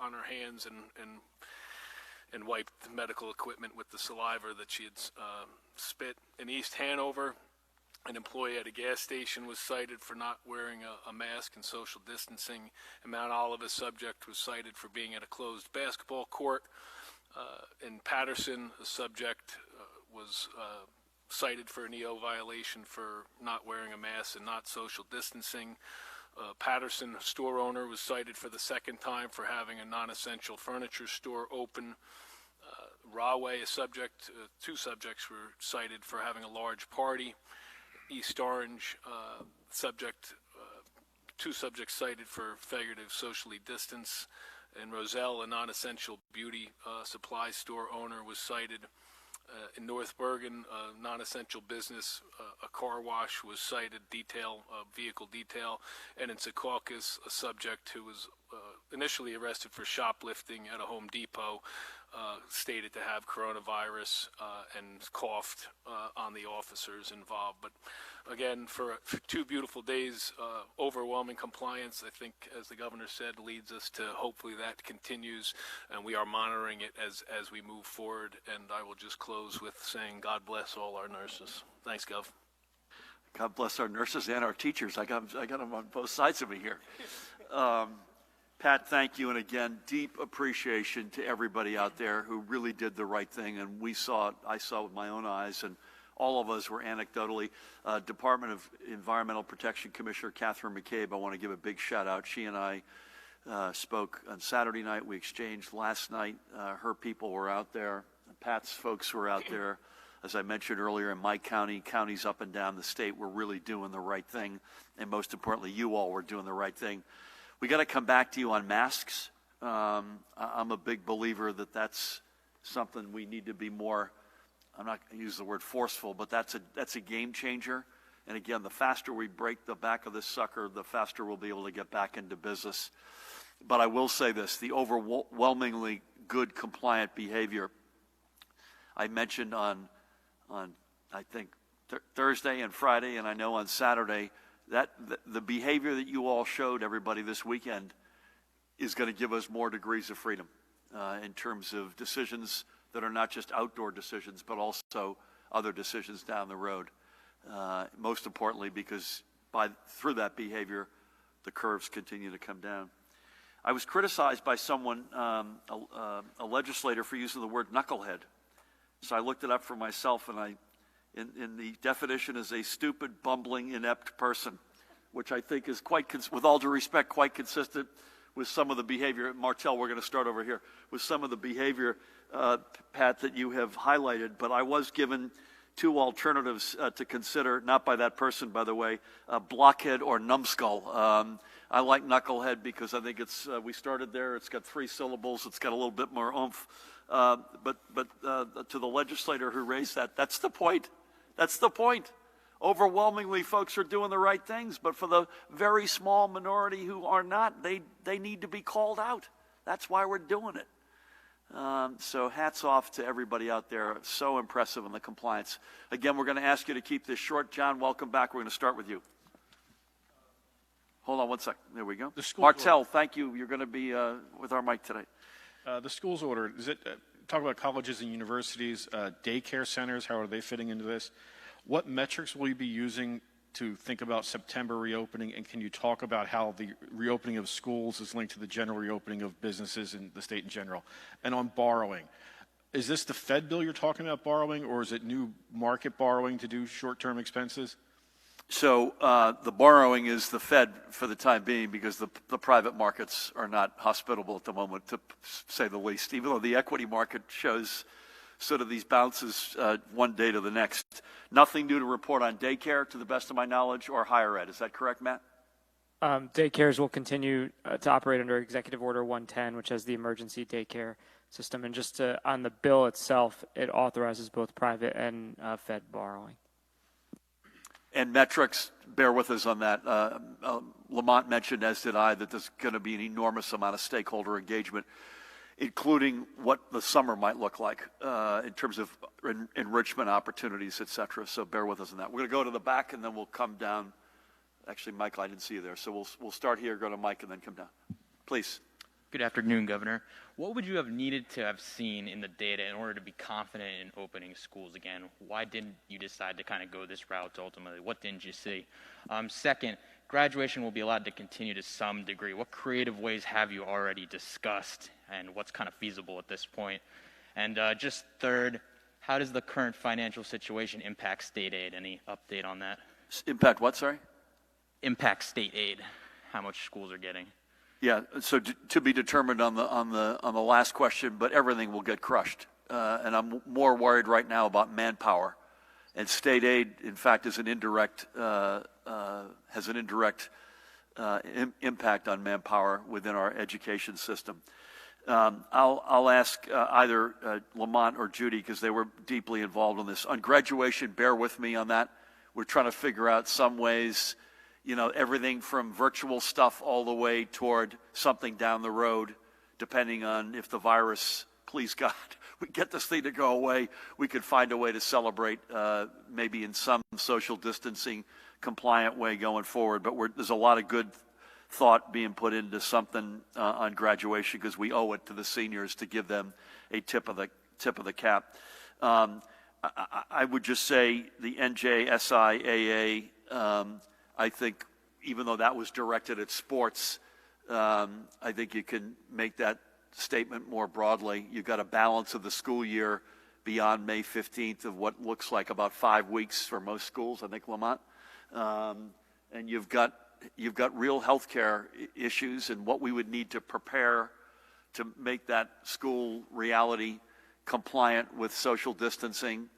Speaker 5: on her hands and wiped the medical equipment with the saliva that she had spit. In East Hanover, an employee at a gas station was cited for not wearing a mask and social distancing. In Mount Olive, a subject was cited for being at a closed basketball court. In Patterson, a subject was cited for an EO violation for not wearing a mask and not social distancing. Patterson store owner was cited for the second time for having a non-essential furniture store open. Rahway, two subjects were cited for having a large party. East Orange, two subjects cited for failure to socially distance. In Roselle, a non-essential beauty supply store owner was cited. In North Bergen, a non-essential business, a car wash was cited, vehicle detail. And in Secaucus, a subject who was initially arrested for shoplifting at a Home Depot stated to have coronavirus and coughed on the officers involved. But again, for 2 beautiful days, overwhelming compliance, I think, as the governor said, leads us to hopefully that continues, and we are monitoring it as we move forward. And I will just close with saying God bless all our nurses. Thanks, Gov.
Speaker 2: God bless our nurses and our teachers. I got them on both sides of me here. Pat, thank you, and again, deep appreciation to everybody out there who really did the right thing, and I saw it with my own eyes, and all of us were anecdotally. Department of Environmental Protection Commissioner Catherine McCabe, I want to give a big shout out. She and I spoke on Saturday night. We exchanged last night. Her people were out there. Pat's folks were out there. As I mentioned earlier, in my county, counties up and down the state were really doing the right thing, and most importantly, you all were doing the right thing. We got to come back to you on masks. I'm a big believer that that's something we need to be more, I'm not going to use the word forceful, but that's a game changer. And again, the faster we break the back of this sucker, the faster we'll be able to get back into business. But I will say this, the overwhelmingly good compliant behavior I mentioned on I think Thursday and Friday, and I know on Saturday, that the behavior that you all showed everybody this weekend
Speaker 1: is going to give us more degrees of freedom in terms of decisions that are not just outdoor decisions, but also other decisions down the road. Most importantly, because through that behavior, the curves continue to come down. I was criticized by someone, a legislator, for using the word knucklehead. So I looked it up for myself, and in the definition is a stupid, bumbling, inept person, which I think is with all due respect, quite consistent with some of the behavior. Martell, we're going to start over here, with some of the behavior, Pat, that you have highlighted. But I was given two alternatives to consider, not by that person, by the way, blockhead or numbskull. I like knucklehead because I think we started there, it's got 3 syllables, it's got a little bit more oomph. But to the legislator who raised that, that's the point. That's the point. Overwhelmingly, folks are doing the right things, but for the very small minority who are not, they need to be called out. That's why we're doing it. So hats off to everybody out there. So impressive in the compliance. Again, we're going to ask you to keep this short. John, welcome back. We're going to start with you. Hold on one second. There we go. Martell, thank you. You're going to be with our mic today.
Speaker 6: The school's order, talk about colleges and universities, daycare centers, how are they fitting into this? What metrics will you be using to think about September reopening, and can you talk about how the reopening of schools is linked to the general reopening of businesses in the state in general? And on borrowing, is this the Fed bill you're talking about borrowing, or is it new market borrowing to do short-term expenses?
Speaker 1: So the borrowing is the Fed for the time being, because the private markets are not hospitable at the moment, to say the least, even though the equity market shows sort of these bounces one day to the next. Nothing new to report on daycare, to the best of my knowledge, or higher ed. Is that correct, Matt?
Speaker 7: Daycares will continue to operate under Executive Order 110, which has the emergency daycare system. And just on the bill itself, it authorizes both private and Fed borrowing.
Speaker 1: And metrics, bear with us on that. Lamont mentioned, as did I, that there's going to be an enormous amount of stakeholder engagement, including what the summer might look like in terms of enrichment opportunities, et cetera. So bear with us on that. We're going to go to the back, and then we'll come down. Actually, Michael, I didn't see you there. So we'll start here, go to Mike, and then come down. Please.
Speaker 8: Good afternoon, Governor. What would you have needed to have seen in the data in order to be confident in opening schools again? Why didn't you decide to kind of go this route ultimately? What didn't you see? Second, graduation will be allowed to continue to some degree. What creative ways have you already discussed, and what's kind of feasible at this point? And just third, how does the current financial situation impact state aid? Any update on that?
Speaker 1: Impact what, sorry?
Speaker 8: Impact state aid, how much schools are getting.
Speaker 1: Yeah, so to be determined on the last question, but everything will get crushed. And I'm more worried right now about manpower. And state aid, in fact, has an indirect impact on manpower within our education system. I'll ask either Lamont or Judy, because they were deeply involved in this. On graduation, bear with me on that. We're trying to figure out some ways, everything from virtual stuff all the way toward something down the road, depending on if the virus, please God, we get this thing to go away, we could find a way to celebrate maybe in some social distancing compliant way going forward. But there's a lot of good thought being put into something on graduation, because we owe it to the seniors to give them a tip of the cap. I would just say the NJ.SIAA, I think, even though that was directed at sports, I think you can make that statement more broadly. You've got a balance of the school year beyond May 15th of what looks like about 5 weeks for most schools, I think, Lamont. And you've got real healthcare issues, and what we would need to prepare to make that school reality compliant with social distancing.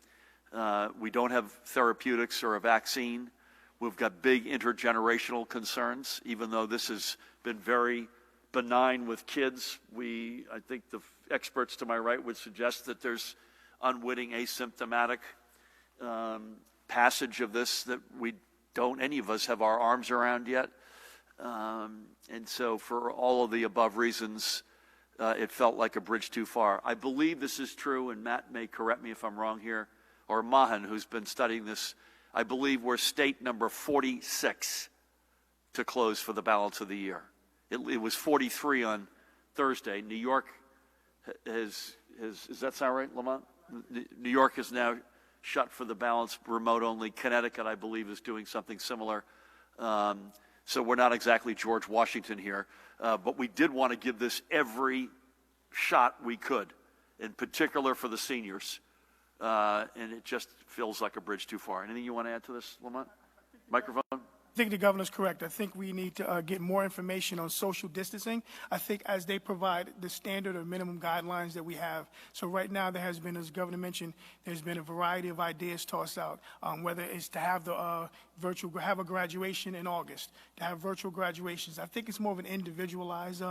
Speaker 1: We don't have therapeutics or a vaccine. We've got big intergenerational concerns, even though this has been very benign with kids. I think the experts to my right would suggest that there's unwitting asymptomatic passage of this that any of us have our arms around yet. And so for all of the above reasons, it felt like a bridge too far. I believe this is true, and Matt may correct me if I'm wrong here, or Mahan, who's been studying this. I believe we're state number 46 to close for the balance of the year.
Speaker 2: It was 43 on Thursday. New York has is that sound right, Lamont? New York is now shut for the balance, remote only. Connecticut, I believe, is doing something similar. So we're not exactly George Washington here, but we did want to give this every shot we could, in particular for the seniors. And it just feels like a bridge too far. Anything you want to add to this, Lamont? Microphone?
Speaker 4: I think the governor's correct. I think we need to get more information on social distancing. I think as they provide the standard or minimum guidelines that we have. So right now there has been, as the governor mentioned, there's been a variety of ideas tossed out, whether it's to have the have a graduation in August, to have virtual graduations. I think it's more of an individualized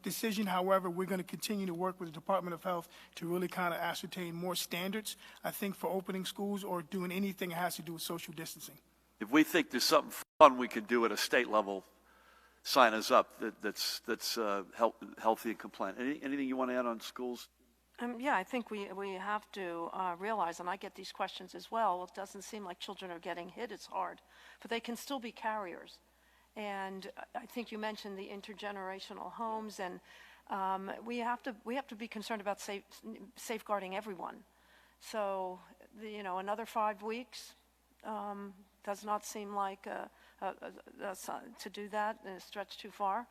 Speaker 4: decision. However, we're going to continue to work with the Department of Health to really kind of ascertain more standards, I think, for opening schools or doing anything that has to do with social distancing.
Speaker 2: If we think there's something fun we can do at a state level, sign us up. That's healthy and compliant. Anything you want to add on schools?
Speaker 3: Yeah, I think we have to realize, and I get these questions as well, it doesn't seem like children are getting hit as hard, but they can still be carriers. And I think you mentioned the intergenerational homes, and we have to be concerned about safeguarding everyone. So, another 5 weeks does not seem like to do that and a stretch too far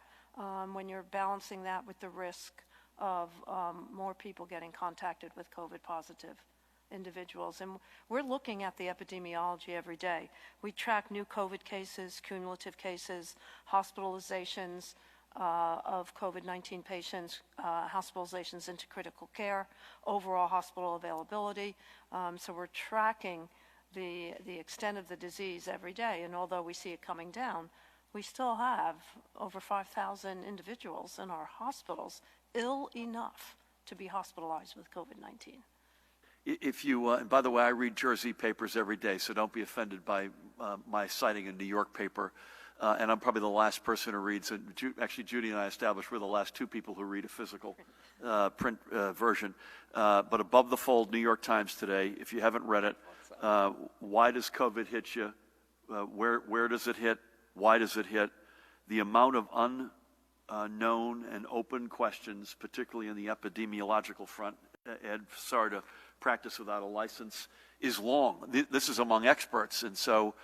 Speaker 3: when you're balancing that with the risk of more people getting contacted with COVID positive individuals. And we're looking at the epidemiology every day. We track new COVID cases, cumulative cases, hospitalizations of COVID-19 patients, hospitalizations into critical care, overall hospital availability. So we're tracking the extent of the disease every day, and although we see it coming down, we still have over 5,000 individuals in our hospitals ill enough to be hospitalized with COVID-19.
Speaker 2: If you, and by the way, I read Jersey papers every day, so don't be offended by my citing a New York paper. And I'm probably the last person who reads it. Actually, Judy and I established we're the last two people who read a physical print version. But above the fold, New York Times today, if you haven't read it, why does COVID hit you? Where does it hit? Why does it hit? The amount of unknown and open questions, particularly in the epidemiological front, Ed, sorry to practice without a license, is long. This is among experts, and so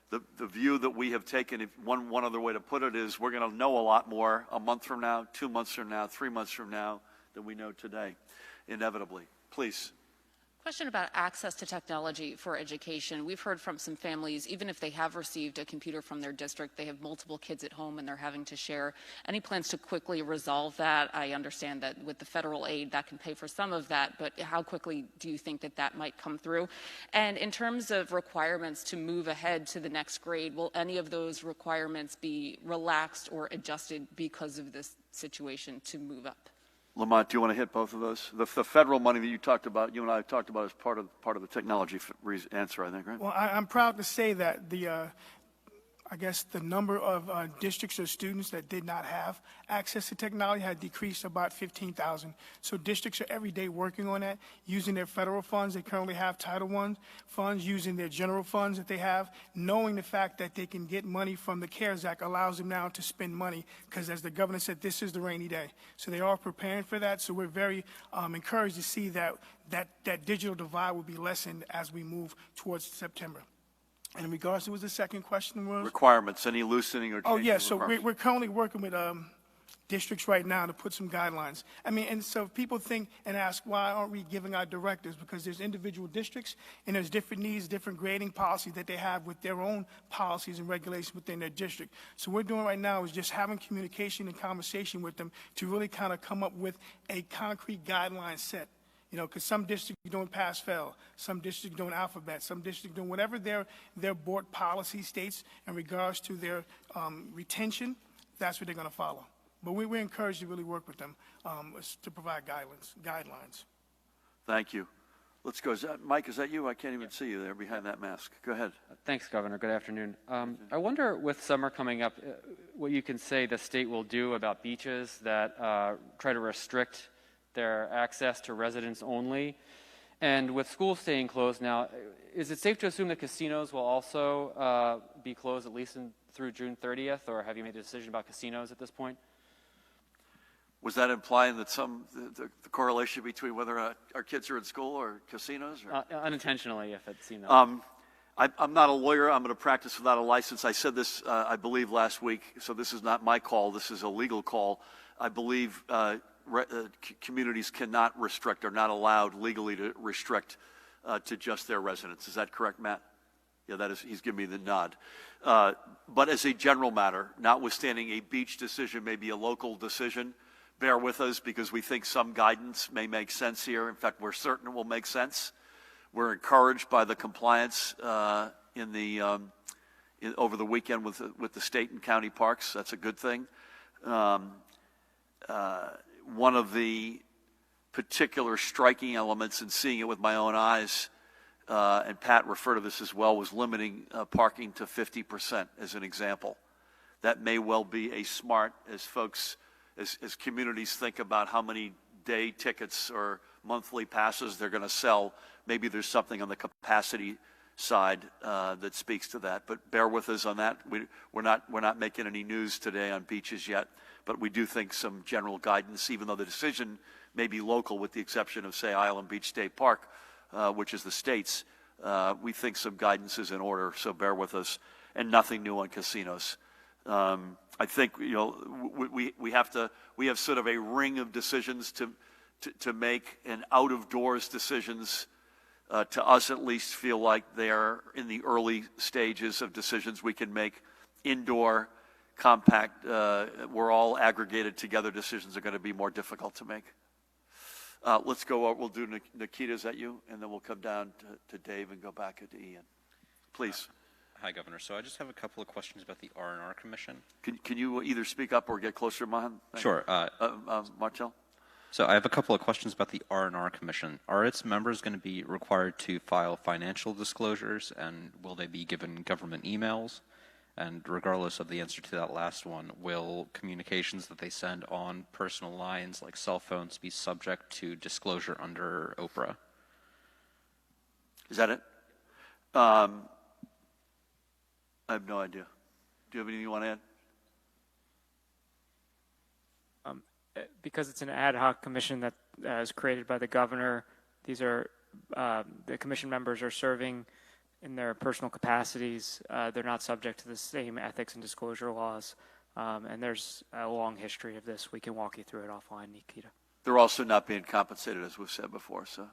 Speaker 2: the view that we have taken, if one other way to put it is, we're going to know a lot more a month from now, 2 months from now, 3 months from now than we know today, inevitably. Please.
Speaker 9: Question about access to technology for education. We've heard from some families, even if they have received a computer from their district, they have multiple kids at home and they're having to share. Any plans to quickly resolve that? I understand that with the federal aid, that can pay for some of that, but how quickly do you think that that might come through? And in terms of requirements to move ahead to the next grade, will any of those requirements be relaxed or adjusted because of this situation to move up?
Speaker 2: Lamont, do you want to hit both of those? The federal money that you talked about, you and I talked about as part of the technology answer, I think, right?
Speaker 4: Well, I'm proud to say that I guess the number of districts or students that did not have access to technology had decreased about 15,000. So districts are every day working on that, using their federal funds. They currently have Title I funds, using their general funds that they have, knowing the fact that they can get money from the CARES Act allows them now to spend money, because as the governor said, this is the rainy day. So they are preparing for that. So we're very encouraged to see that digital divide will be lessened as we move towards September. And in regards to what the second question was?
Speaker 2: Requirements, any loosening or changing?
Speaker 4: Oh, yeah, so we're currently working with districts right now to put some guidelines. I mean, and so people think and ask, why aren't we giving our directives? Because there's individual districts and there's different needs, different grading policies that they have with their own policies and regulations within their district. So what we're doing right now is just having communication and conversation with them to really kind of come up with a concrete guideline set. You know, because some districts are doing pass-fail, some districts are doing alphabet, some districts are doing whatever their board policy states in regards to their retention, that's what they're going to follow. But we're encouraged to really work with them to provide guidelines.
Speaker 2: Thank you. Let's go. Mike, is that you? I can't even see you there behind that mask. Go ahead.
Speaker 7: Thanks, Governor. Good afternoon. I wonder, with summer coming up, what you can say the state will do about beaches that try to restrict their access to residents only. And with schools staying closed now, is it safe to assume that casinos will also be closed at least through June 30th, or have you made a decision about casinos at this point?
Speaker 1: Was that implying that the correlation between whether or not our kids are in school or casinos? Or?
Speaker 10: Unintentionally, if it seemed that.
Speaker 1: I'm not a lawyer. I'm going to practice without a license. I said this, I believe, last week, so this is not my call. This is a legal call. I believe communities cannot restrict, or not allowed legally to restrict to just their residents. Is that correct, Matt? Yeah, that is. He's giving me the nod. But as a general matter, notwithstanding a beach decision may be a local decision, bear with us because we think some guidance may make sense here. In fact, we're certain it will make sense. We're encouraged by the compliance over the weekend with the state and county parks. That's a good thing. One of the particular striking elements in seeing it with my own eyes, and Pat referred to this as well, was limiting parking to 50% as an example. That may well be a smart, as folks, as communities think about how many day tickets or monthly passes they're going to sell. Maybe there's something on the capacity side that speaks to that. But bear with us on that. We're not making any news today on beaches yet, but we do think some general guidance, even though the decision may be local, with the exception of, say, Island Beach State Park, which is the state's. We think some guidance is in order, so bear with us. And nothing new on casinos. I think we have sort of a ring of decisions to make, and out of doors decisions, to us at least, feel like they are in the early stages of decisions we can make. Indoor, compact, we're all aggregated together decisions are going to be more difficult to make. Let's go, we'll do Nikita, is that you? And then we'll come down to Dave and go back to Ian. Please.
Speaker 11: Hi, Governor. So I just have a couple of questions about the R&R Commission.
Speaker 1: Can you either speak up or get closer, Mahan?
Speaker 11: Sure.
Speaker 1: Martel?
Speaker 11: So I have a couple of questions about the R&R Commission. Are its members going to be required to file financial disclosures, and will they be given government emails? And regardless of the answer to that last one, will communications that they send on personal lines like cell phones be subject to disclosure under OPRA?
Speaker 1: Is that it? I have no idea. Do you have anything you want to add?
Speaker 7: Because it's an ad hoc commission that is created by the governor, these are the commission members are serving in their personal capacities. They're not subject to the same ethics and disclosure laws, and there's a long history of this. We can walk you through it offline, Nikita.
Speaker 1: They're also not being compensated, as we've said before. So,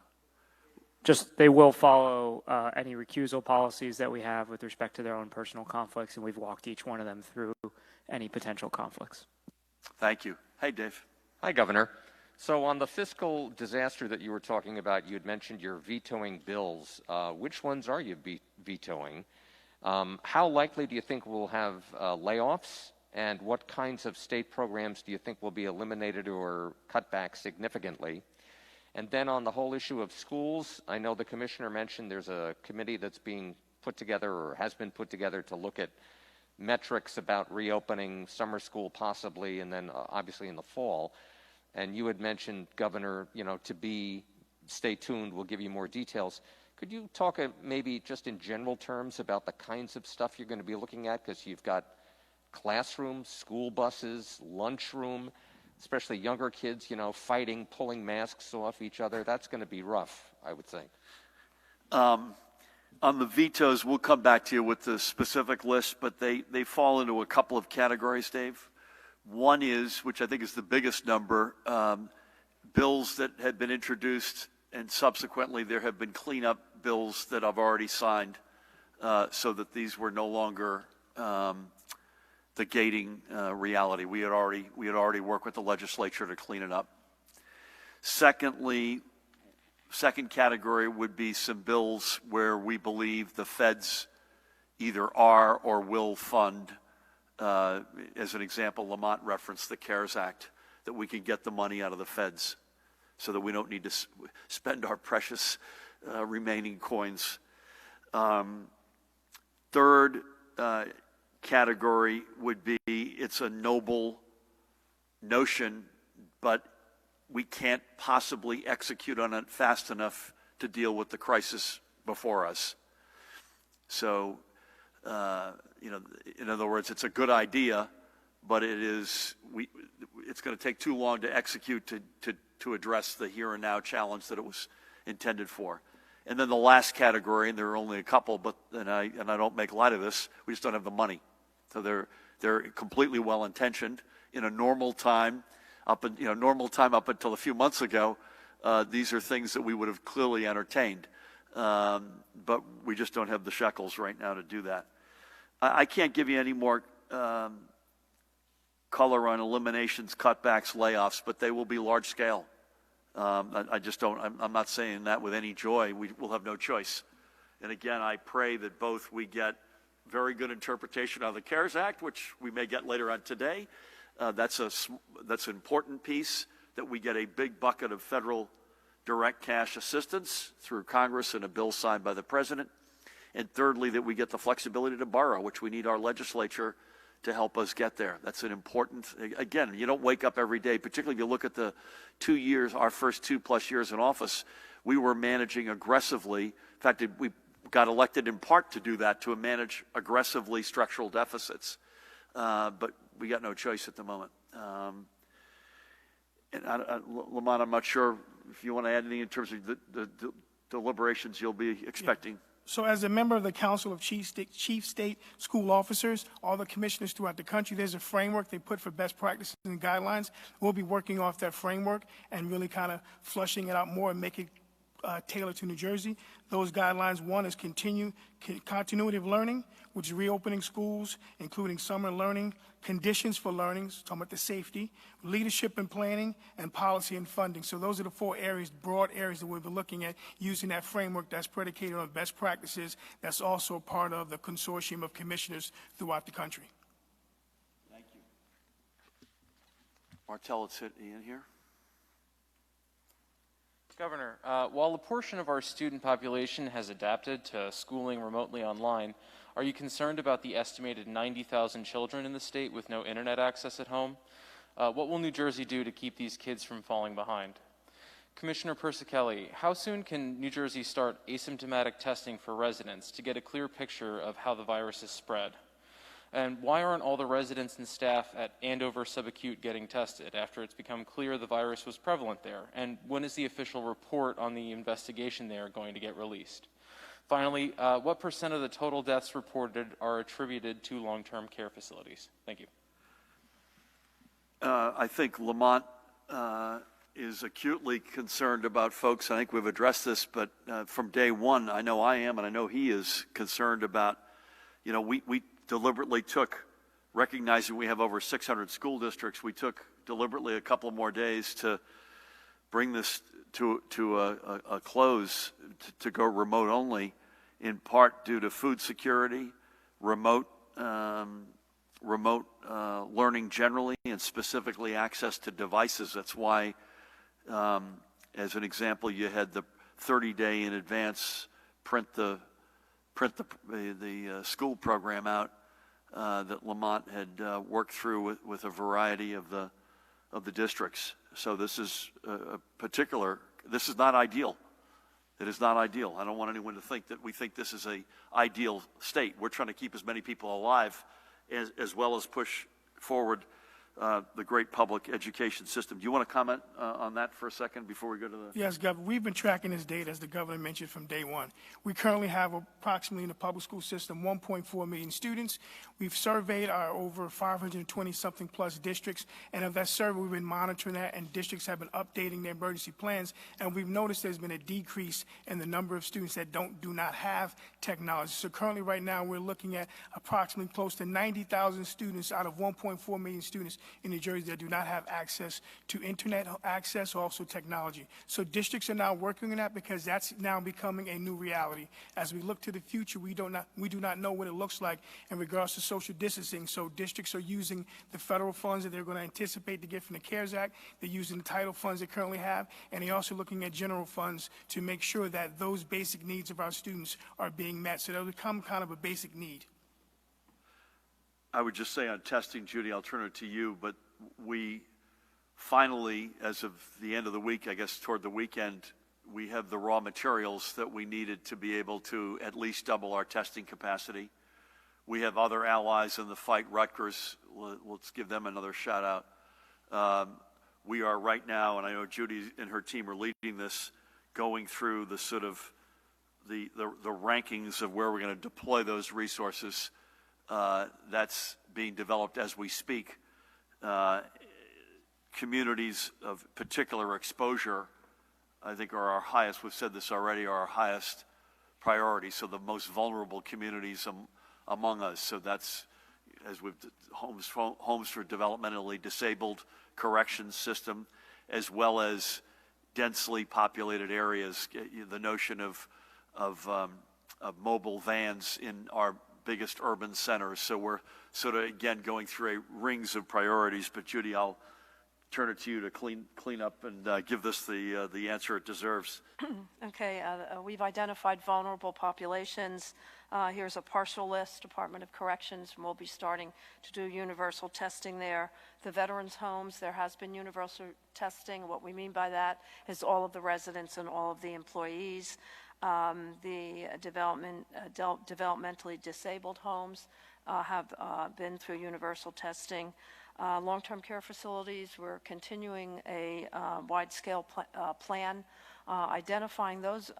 Speaker 7: just they will follow any recusal policies that we have with respect to their own personal conflicts, and we've walked each one of them through any potential conflicts.
Speaker 1: Thank you. Hey, Dave.
Speaker 12: Hi, Governor. So on the fiscal disaster that you were talking about, you had mentioned you're vetoing bills. Which ones are you vetoing? How likely do you think we'll have layoffs? And what kinds of state programs do you think will be eliminated or cut back significantly? And then on the whole issue of schools, I know the commissioner mentioned there's a committee that's being put together or has been put together to look at metrics about reopening summer school possibly, and then obviously in the fall. And you had mentioned, Governor, stay tuned, we'll give you more details. Could you talk maybe just in general terms about the kinds of stuff you're going to be looking at? Because you've got classrooms, school buses, lunchroom, especially younger kids, fighting, pulling masks off each other. That's going to be rough, I would think.
Speaker 1: On the vetoes, we'll come back to you with the specific list, but they fall into a couple of categories, Dave. One is, which I think is the biggest number, bills that had been introduced, and subsequently there have been cleanup bills that I've already signed, so that these were no longer the gating reality. We had already worked with the legislature to clean it up. Secondly, second category would be some bills where we believe the feds either are or will fund. As an example, Lamont referenced the CARES Act, that we can get the money out of the feds so that we don't need to spend our precious remaining coins. Third category would be, it's a noble notion, but we can't possibly execute on it fast enough to deal with the crisis before us. So, in other words, it's a good idea,
Speaker 2: but it's going to take too long to execute to address the here and now challenge that it was intended for. And then the last category, and there are only a couple, and I don't make light of this, we just don't have the money. So they're completely well intentioned. In a normal time, up until a few months ago, these are things that we would have clearly entertained, but we just don't have the shekels right now to do that. I can't give you any more color on eliminations, cutbacks, layoffs, but they will be large scale. I just don't. I'm not saying that with any joy. We'll have no choice. And again, I pray that both we get very good interpretation of the CARES Act, which we may get later on today. That's an important piece, that we get a big bucket of federal direct cash assistance through Congress and a bill signed by the president. And thirdly, that we get the flexibility to borrow, which we need our legislature to help us get there. That's an important, again, you don't wake up every day, particularly if you look at the 2 years, our first 2+ years in office, we were managing aggressively. In fact, we got elected in part to do that, to manage aggressively structural deficits. But we got no choice at the moment. And Lamont, I'm not sure if you want to add anything in terms of the deliberations you'll be expecting.
Speaker 4: Yeah. So as a member of the Council of Chief State School Officers, all the commissioners throughout the country, there's a framework they put for best practices and guidelines. We'll be working off that framework and really kind of flushing it out more and make it tailored to New Jersey. Those guidelines, one is continuity of learning, which is reopening schools, including summer learning, conditions for learning, so talking about the safety, leadership and planning, and policy and funding. So those are the 4 areas, broad areas that we'll be looking at using that framework that's predicated on best practices. That's also part of the consortium of commissioners throughout the country.
Speaker 2: Thank you. Martell, let's hit Ian here.
Speaker 13: Governor, while a portion of our student population has adapted to schooling remotely online, are you concerned about the estimated 90,000 children in the state with no internet access at home? What will New Jersey do to keep these kids from falling behind? Commissioner Persicelli, how soon can New Jersey start asymptomatic testing for residents to get a clear picture of how the virus is spread? And why aren't all the residents and staff at Andover Subacute getting tested after it's become clear the virus was prevalent there? And when is the official report on the investigation there going to get released? Finally, what % of the total deaths reported are attributed to long-term care facilities? Thank you.
Speaker 2: I think Lamont is acutely concerned about folks. I think we've addressed this, but from day one, I know I am, and I know he is concerned about, we deliberately took, recognizing we have over 600 school districts, we took deliberately a couple more days to bring this to a close, to go remote only, in part due to food security, remote learning generally, and specifically access to devices. That's why, as an example, you had the 30-day in advance print the school program out that Lamont had worked through with a variety of the districts. So this is this is not ideal. It is not ideal. I don't want anyone to think that we think this is an ideal state. We're trying to keep as many people alive as well as push forward the great public education system. Do you want to comment on that for a second before we go to the...
Speaker 4: Yes, Governor. We've been tracking this data, as the Governor mentioned, from day one. We currently have approximately in the public school system 1.4 million students. We've surveyed our over 520-something plus districts, and of that survey, we've been monitoring that, and districts have been updating their emergency plans, and we've noticed there's been a decrease in the number of students that do not have technology. So currently, right now, we're looking at approximately close to 90,000 students out of 1.4 million students in New Jersey that do not have access to internet access or also technology. So districts are now working on that because that's now becoming a new reality. As we look to the future, we do not know what it looks like in regards to social distancing. So districts are using the federal funds that they're going to anticipate to get from the CARES Act. They're using the title funds they currently have, and they're also looking at general funds to make sure that those basic needs of our students are being met. So they'll become kind of a basic need.
Speaker 2: I would just say on testing, Judy, I'll turn it to you, but we finally, as of the end of the week, I guess toward the weekend, we have the raw materials that we needed to be able to at least double our testing capacity.
Speaker 1: We have other allies in the fight. Rutgers, let's give them another shout out. We are right now, and I know Judy and her team are leading this, going through the sort of the rankings of where we're going to deploy those resources. That's being developed as we speak. Communities of particular exposure, I think, are our highest, we've said this already, are our highest priority. So the most vulnerable communities among us. So that's, as we've, homes for developmentally disabled, corrections system, as well as densely populated areas. The notion of mobile vans in our biggest urban centers. So we're sort of, again, going through a rings of priorities. But Judy, I'll turn it to you to clean up and give this the answer it deserves.
Speaker 3: Okay, we've identified vulnerable populations. Here's a partial list. Department of Corrections, and we'll be starting to do universal testing there. The veterans' homes, there has been universal testing. What we mean by that is all of the residents and all of the employees. The developmentally disabled homes have been through universal testing. Long-term care facilities, we're continuing a wide-scale plan, identifying those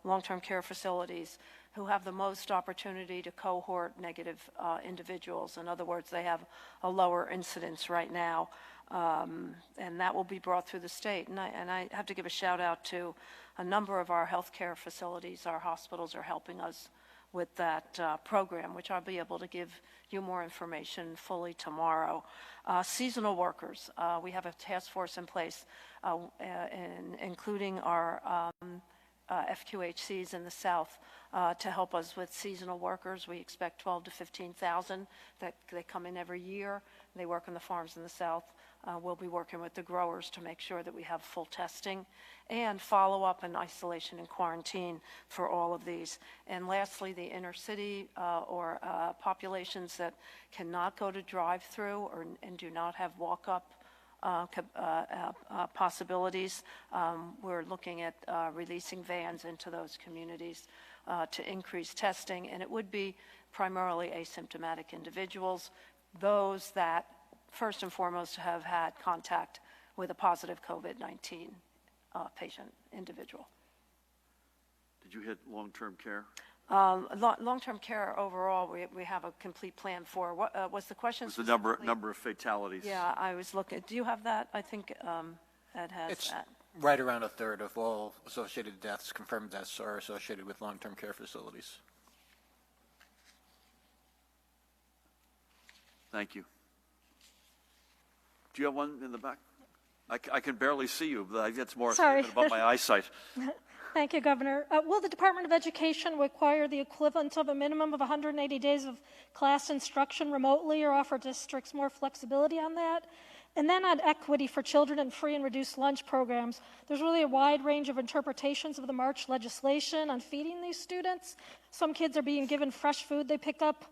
Speaker 3: long-term care facilities who have the most opportunity to cohort negative individuals. In other words, they have a lower incidence right now, and that will be brought through the state. And I have to give a shout out to a number of our healthcare facilities. Our hospitals are helping us with that program, which I'll be able to give you more information fully tomorrow. Seasonal workers, we have a task force in place, including our FQHCs in the South to help us with seasonal workers. We expect 12 to 15,000 that they come in every year. They work in the farms in the South. We'll be working with the growers to make sure that we have full testing and follow-up and isolation and quarantine for all of these. And lastly, the inner city or populations that cannot go to drive-through and do not have walk-up possibilities. We're looking at releasing vans into those communities to increase testing, and it would be primarily asymptomatic individuals, those that first and foremost have had contact with a positive COVID-19 patient individual.
Speaker 1: Did you hit long-term care?
Speaker 3: Long-term care overall, we have a complete plan for. What was the question?
Speaker 1: Was the number of fatalities?
Speaker 3: Yeah, I was looking. Do you have that? I think Ed has
Speaker 14: it's
Speaker 3: that.
Speaker 14: Right around a third of all associated deaths, confirmed deaths, are associated with long-term care facilities.
Speaker 1: Thank you. Do you have one in the back? I can barely see you, but I think it's more a statement about my eyesight.
Speaker 15: Thank you, Governor. Will the Department of Education require the equivalent of a minimum of 180 days of class instruction remotely or offer districts more flexibility on that? And then on equity for children and free and reduced lunch programs, there's really a wide range of interpretations of the March legislation on feeding these students. Some kids are being given fresh food they pick up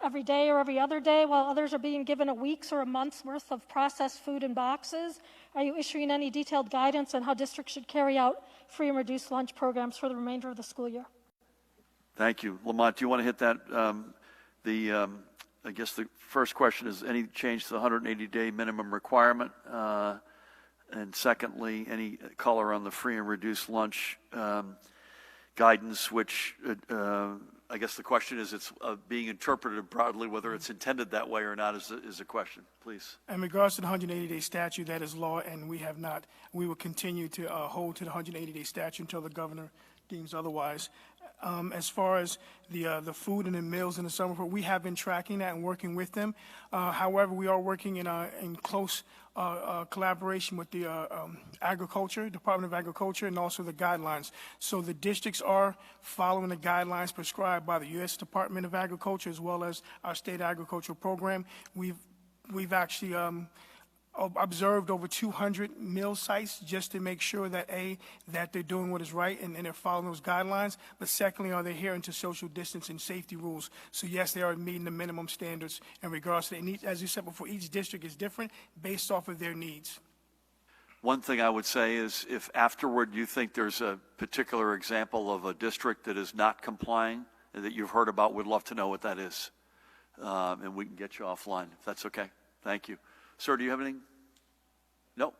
Speaker 15: every day or every other day, while others are being given a week's or a month's worth of processed food in boxes. Are you issuing any detailed guidance on how districts should carry out free and reduced lunch programs for the remainder of the school year?
Speaker 1: Thank you. Lamont, do you want to hit that? I guess the first question is any change to the 180-day minimum requirement? And secondly, any color on the free and reduced lunch guidance, which I guess the question is it's being interpreted broadly, whether it's intended that way or not is a question. Please.
Speaker 4: In regards to the 180-day statute, that is law, and we will continue to hold to the 180-day statute until the governor deems otherwise. As far as the food and the meals in the summer, we have been tracking that and working with them. However, we are working in close collaboration with the Department of Agriculture, and also the guidelines. So the districts are following the guidelines prescribed by the U.S. Department of Agriculture as well as our state agricultural program. We've actually observed over 200 meal sites just to make sure that that they're doing what is right and they're following those guidelines, but secondly, are they adhering to social distance and safety rules? So yes, they are meeting the minimum standards in regards to that. As you said before, each district is different based off of their needs.
Speaker 1: One thing I would say is if afterward you think there's a particular example of a district that is not complying
Speaker 2: that you've heard about. We'd love to know what that is. And we can get you offline, if that's okay. Thank you. Sir, do you have anything? No?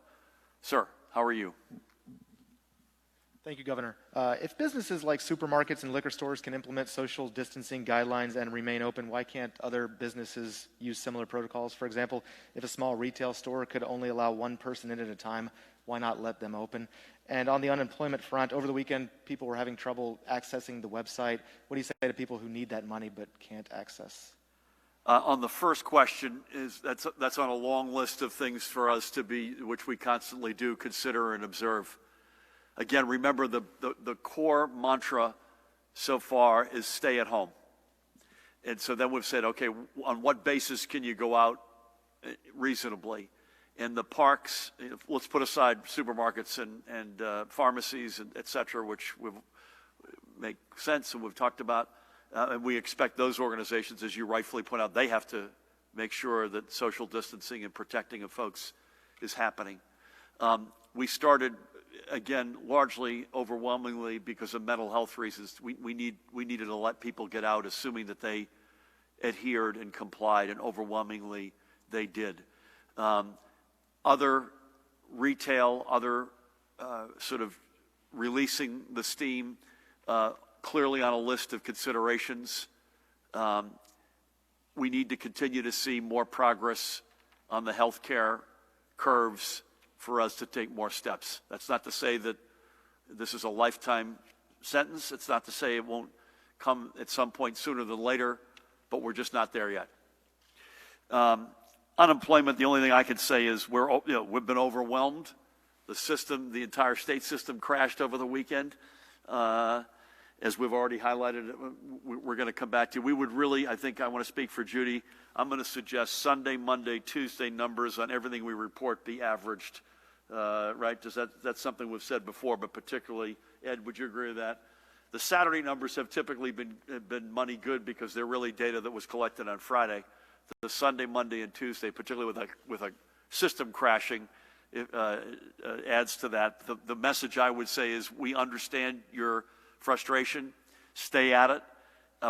Speaker 2: Sir, how are you?
Speaker 16: Thank you, Governor. If businesses like supermarkets and liquor stores can implement social distancing guidelines and remain open, why can't other businesses use similar protocols? For example, if a small retail store could only allow one person in at a time, why not let them open? And on the unemployment front, over the weekend, people were having trouble accessing the website. What do you say to people who need that money but can't access?
Speaker 2: On the first question, that's on a long list of things for us to be, which we constantly do, consider and observe. Again, remember the core mantra so far is stay at home. And so then we've said, okay, on what basis can you go out reasonably? And the parks, let's put aside supermarkets and pharmacies, and et cetera, which make sense and we've talked about. And we expect those organizations, as you rightfully point out, they have to make sure that social distancing and protecting of folks is happening. We started, again, largely, overwhelmingly, because of mental health reasons. We needed to let people get out, assuming that they adhered and complied, and overwhelmingly they did. Other retail, other sort of releasing the steam, clearly on a list of considerations. We need to continue to see more progress on the healthcare curves for us to take more steps. That's not to say that this is a lifetime sentence. It's not to say it won't come at some point sooner than later, but we're just not there yet. Unemployment, the only thing I can say is we've been overwhelmed. The system, the entire state system crashed over the weekend. As we've already highlighted, we're going to come back to. We would really, I think I want to speak for Judy, I'm going to suggest Sunday, Monday, Tuesday numbers on everything we report be averaged, right? That's something we've said before, but particularly, Ed, would you agree with that? The Saturday numbers have typically been money good because they're really data that was collected on Friday. The Sunday, Monday, and Tuesday, particularly with a system crashing, adds to that. The message I would say is we understand your frustration. Stay at it.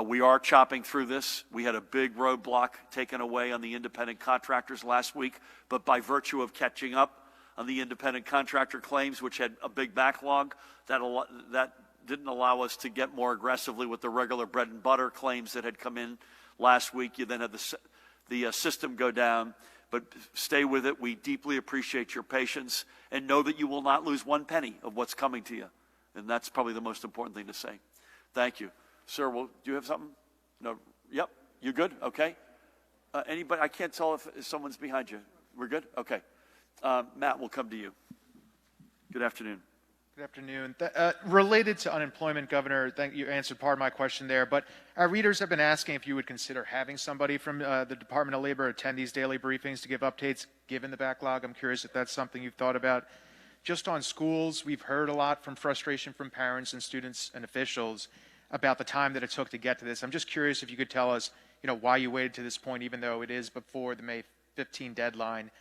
Speaker 2: We are chopping through this. We had a big roadblock taken away on the independent contractors last week, but by virtue of catching up on the independent contractor claims, which had a big backlog, that didn't allow us to get more aggressively with the regular bread and butter claims that had come in last week. You then had the system go down, but stay with it. We deeply appreciate your patience and know that you will not lose one penny of what's coming to you. And that's probably the most important thing to say. Thank you. Sir, do you have something? No? Yep. You good? Okay. Anybody? I can't tell if someone's behind you. We're good? Okay. Matt, we'll come to you. Good afternoon.
Speaker 16: Good afternoon. Related to unemployment, Governor, thank you answered part of my question there, but our readers have been asking if you would consider having somebody from the Department of Labor attend these daily briefings to give updates given the backlog. I'm curious if that's something you've thought about. Just on schools, we've heard a lot from frustration from parents and students and officials about the time that it took to get to this. I'm just curious if you could tell us, why you waited to this point, even though it is before the May 15 deadline,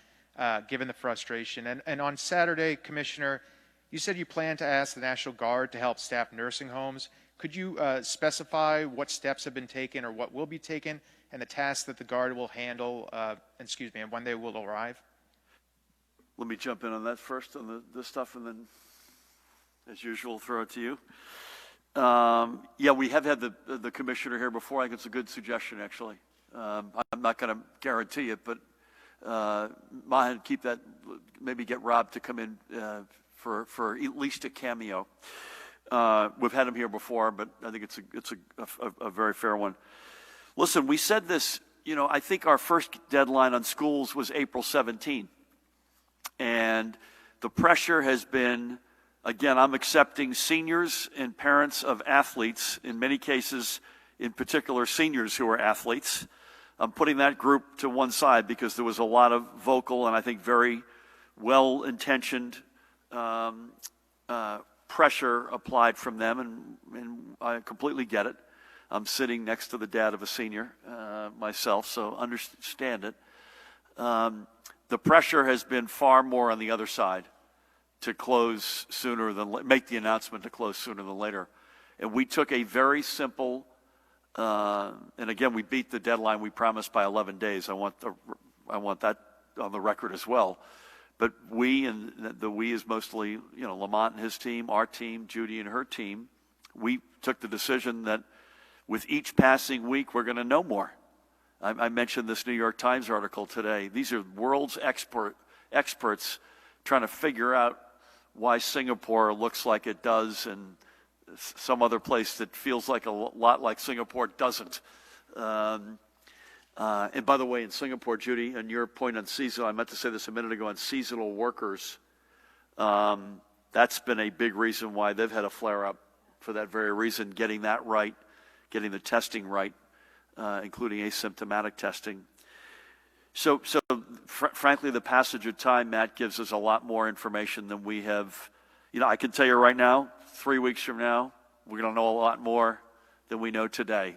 Speaker 16: given the frustration. And on Saturday, Commissioner, you said you plan to ask the National Guard to help staff nursing homes. Could you specify what steps have been taken or what will be taken and the tasks that the Guard will handle, and when they will arrive?
Speaker 2: Let me jump in on that first, on this stuff, and then, as usual, throw it to you. Yeah, we have had the commissioner here before. I think it's a good suggestion, actually. I'm not going to guarantee it, but Mahan, keep that, maybe get Rob to come in for at least a cameo. We've had him here before, but I think it's a very fair one. Listen, we said this, I think our first deadline on schools was April 17. And the pressure has been, again, I'm accepting seniors and parents of athletes, in many cases, in particular seniors who are athletes. I'm putting that group to one side because there was a lot of vocal and I think very well-intentioned pressure applied from them, and I completely get it. I'm sitting next to the dad of a senior myself, so understand it. The pressure has been far more on the other side to close sooner than make the announcement to close sooner than later. And we took a very simple And again, we beat the deadline we promised by 11 days. I want that on the record as well. But we, and the we is mostly, Lamont and his team, our team, Judy and her team, we took the decision that with each passing week, we're going to know more. I mentioned this New York Times article today. These are world's experts trying to figure out why Singapore looks like it does and some other place that feels like a lot like Singapore doesn't. And by the way, in Singapore, Judy, and your point on seasonal, I meant to say this a minute ago, on seasonal workers, that's been a big reason why they've had a flare-up for that very reason, getting that right, getting the testing right, including asymptomatic testing. So frankly, the passage of time, Matt, gives us a lot more information than we have. I can tell you right now, 3 weeks from now, we're going to know a lot more than we know today.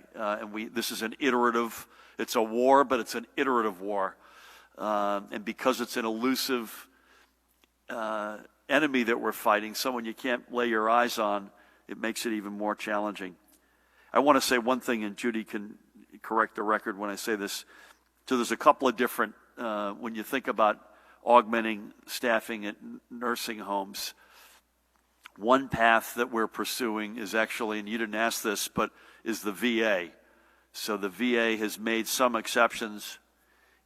Speaker 2: This is an iterative, it's a war, but it's an iterative war. And because it's an elusive enemy that we're fighting, someone you can't lay your eyes on, it makes it even more challenging. I want to say one thing, and Judy can correct the record when I say this. So there's a couple of different, when you think about augmenting staffing at nursing homes, one path that we're pursuing is actually, and you didn't ask this, but is the VA. So the VA has made some exceptions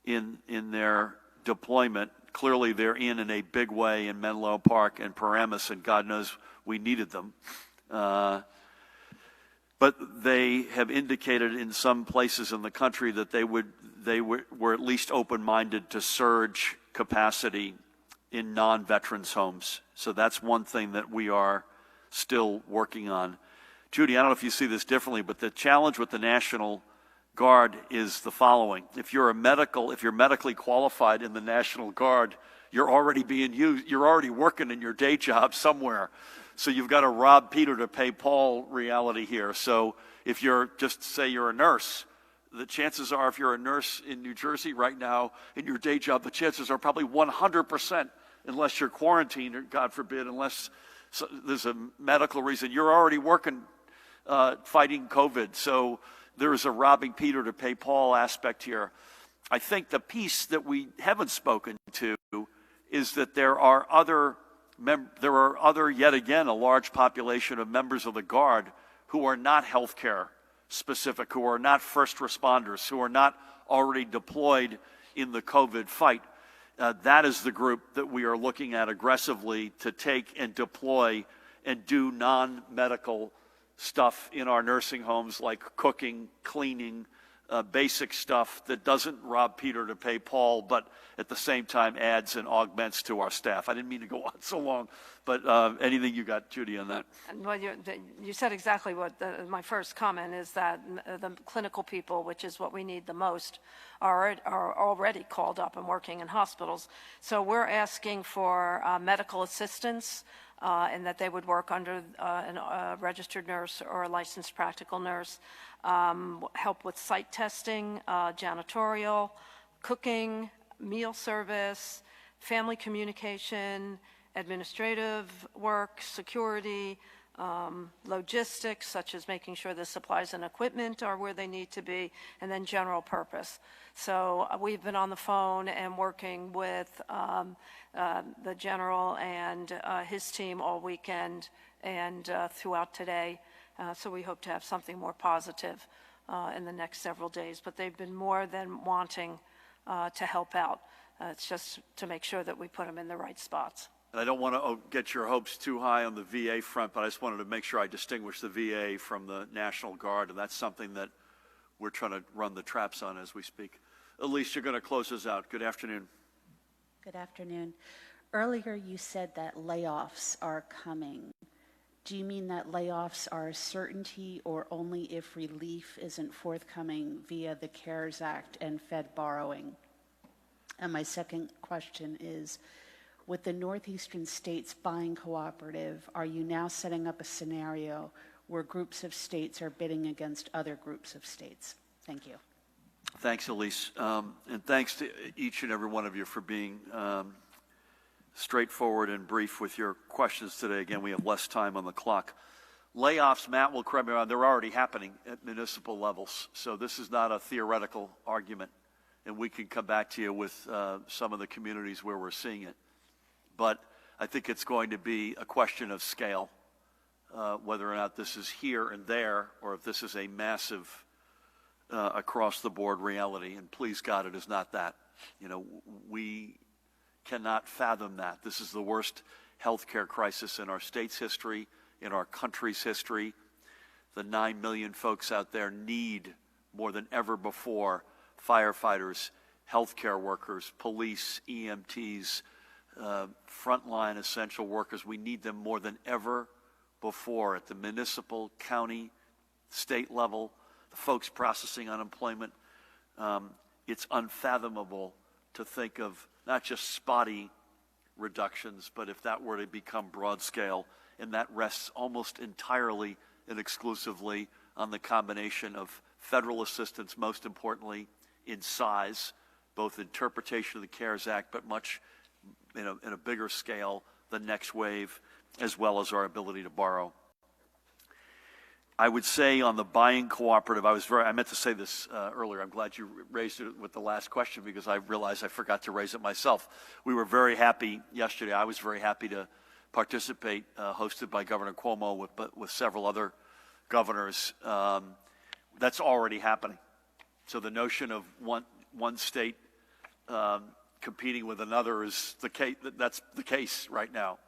Speaker 2: in their deployment. Clearly they're in a big way in Menlo Park and Paramus, and God knows we needed them. But they have indicated in some places in the country that they were at least open-minded to surge capacity in non-veterans homes. So that's one thing that we are still working on. Judy, I don't know if you see this differently, but the challenge with the National Guard is the following. If you're medically qualified in the National Guard, you're already being used, you're already working in your day job somewhere. So you've got a rob Peter to pay Paul reality here. So if you're, just say you're a nurse, the chances are if you're a nurse in New Jersey right now in your day job, the chances are probably 100%, unless you're quarantined, or God forbid, unless there's a medical reason. You're already working, fighting COVID. So there is a robbing Peter to pay Paul aspect here. I think the piece that we haven't spoken to is that there are yet again, a large population of members of the Guard who are not healthcare specific, who are not first responders, who are not already deployed in the COVID fight. That is the group that we are looking at aggressively to take and deploy and do non-medical stuff in our nursing homes, like cooking, cleaning, basic stuff that doesn't rob Peter to pay Paul, but at the same time adds and augments to our staff. I didn't mean to go on so long, but anything you got, Judy, on that?
Speaker 3: Well, you said exactly what my first comment is, that the clinical people, which is what we need the most, are already called up and working in hospitals. So we're asking for medical assistance, and that they would work under a registered nurse or a licensed practical nurse, help with site testing, janitorial, cooking, meal service, family communication, administrative work, security, logistics, such as making sure the supplies and equipment are where they need to be, and then general purpose. So we've been on the phone and working with the general and his team all weekend and throughout today. So we hope to have something more positive in the next several days. But they've been more than wanting to help out. It's just to make sure that we put them in the right spots.
Speaker 2: And I don't want to get your hopes too high on the VA front, but I just wanted to make sure I distinguish the VA from the National Guard, and that's something that we're trying to run the traps on as we speak. Elise, you're going to close us out. Good afternoon.
Speaker 17: Good afternoon. Earlier you said that layoffs are coming. Do you mean that layoffs are a certainty, or only if relief isn't forthcoming via the CARES Act and Fed borrowing? And my second question is, with the Northeastern States Buying Cooperative, are you now setting up a scenario where groups of states are bidding against other groups of states? Thank you.
Speaker 2: Thanks, Elise. And thanks to each and every one of you for being straightforward and brief with your questions today. Again, we have less time on the clock. Layoffs, Matt will correct me if they're already happening at municipal levels. So this is not a theoretical argument. And we can come back to you with some of the communities where we're seeing it. But I think it's going to be a question of scale, whether or not this is here and there, or if this is a massive across-the-board reality. And please God, it is not that. You know, we cannot fathom that. This is the worst healthcare crisis in our state's history, in our country's history. The 9 million folks out there need, more than ever before, firefighters, healthcare workers, police, EMTs, frontline essential workers. We need them more than ever before at the municipal, county, state level, the folks processing unemployment. It's unfathomable to think of not just spotty reductions, but if that were to become broad scale, and that rests almost entirely and exclusively on the combination of federal assistance, most importantly in size, both interpretation of the CARES Act, but much in a bigger scale, the next wave, as well as our ability to borrow. I would say on the buying cooperative, I meant to say this earlier. I'm glad you raised it with the last question because I realized I forgot to raise it myself. We were very happy yesterday. I was very happy to participate, hosted by Governor Cuomo with several other governors. That's already happening. So the notion of one state competing with another is the case. That's the case right now.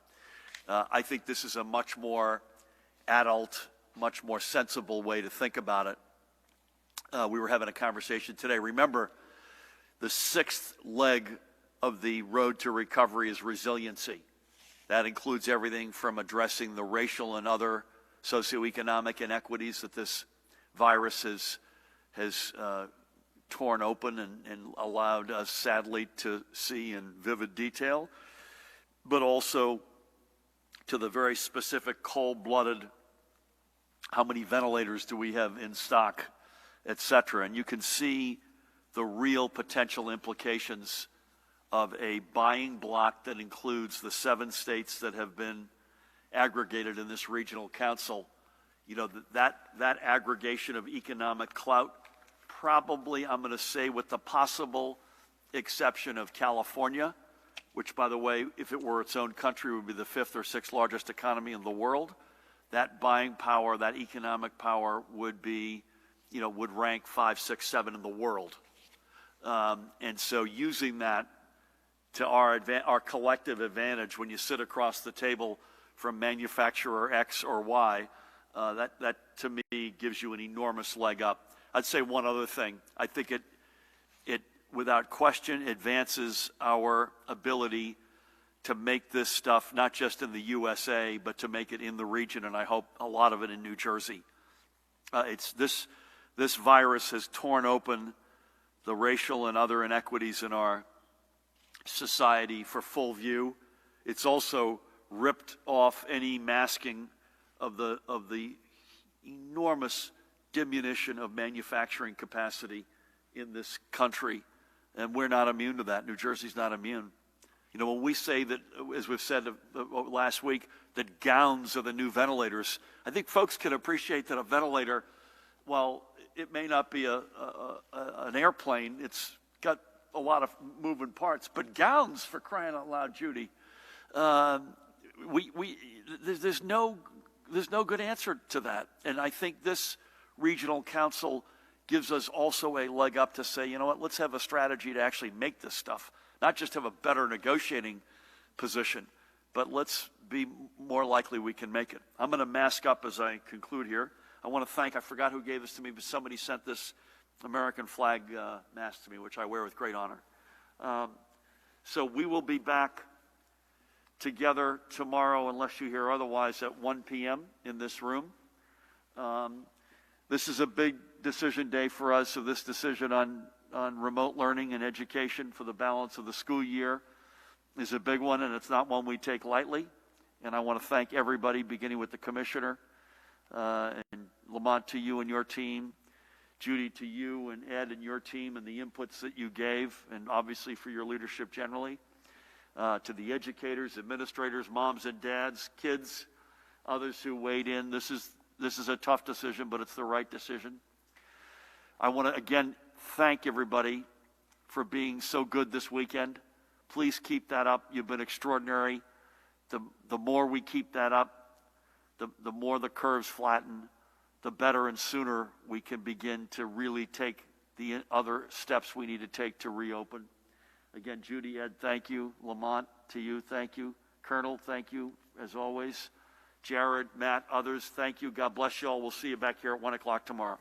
Speaker 2: I think this is a much more adult, much more sensible way to think about it. We were having a conversation today. Remember, the sixth leg of the road to recovery is resiliency. That includes everything from addressing the racial and other socioeconomic inequities that this virus has torn open and allowed us, sadly, to see in vivid detail, but also to the very specific cold-blooded, how many ventilators do we have in stock, et cetera. And you can see the real potential implications of a buying block that includes the 7 states that have been aggregated in this regional council. You know, that aggregation of economic clout, probably, I'm going to say, with the possible exception of California, which, by the way, if it were its own country, would be the 5th or 6th largest economy in the world. That buying power, that economic power would be, you know, would rank 5, 6, 7 in the world. And so using that to our collective advantage when you sit across the table from manufacturer X or Y, that to me gives you an enormous leg up. I'd say one other thing. I think it without question advances our ability to make this stuff not just in the USA, but to make it in the region, and I hope a lot of it in New Jersey. This virus has torn open the racial and other inequities in our society for full view. It's also ripped off any masking of the enormous diminution of manufacturing capacity in this country, and we're not immune to that. New Jersey's not immune. You know, when we say that, as we've said last week, that gowns are the new ventilators, I think folks can appreciate that a ventilator, while it may not be an airplane, it's got a lot of moving parts, but gowns, for crying out loud, Judy, there's no good answer to that. And I think this regional council gives us also a leg up to say, you know what, let's have a strategy to actually make this stuff. Not just have a better negotiating position, but let's be more likely we can make it. I'm going to mask up as I conclude here. I want to thank, I forgot who gave this to me, but somebody sent this American flag mask to me, which I wear with great honor. So we will be back together tomorrow, unless you hear otherwise, at 1 p.m. in this room. This is a big decision day for us, so this decision on remote learning and education for the balance of the school year is a big one, and it's not one we take lightly. And I want to thank everybody, beginning with the commissioner, and Lamont, to you and your team, Judy, to you and Ed and your team, and the inputs that you gave, and obviously for your leadership generally, to the educators, administrators, moms and dads, kids, others who weighed in. This is this is a tough decision, but it's the right decision. I want to, again, thank everybody for being so good this weekend. Please keep that up. You've been extraordinary. The more we keep that up, the more the curves flatten, the better and sooner we can begin to really take the other steps we need to take to reopen. Again, Judy, Ed, thank you. Lamont, to you, thank you. Colonel, thank you, as always. Jared, Matt, others, thank you. God bless you all. We'll see you back here at 1 o'clock tomorrow.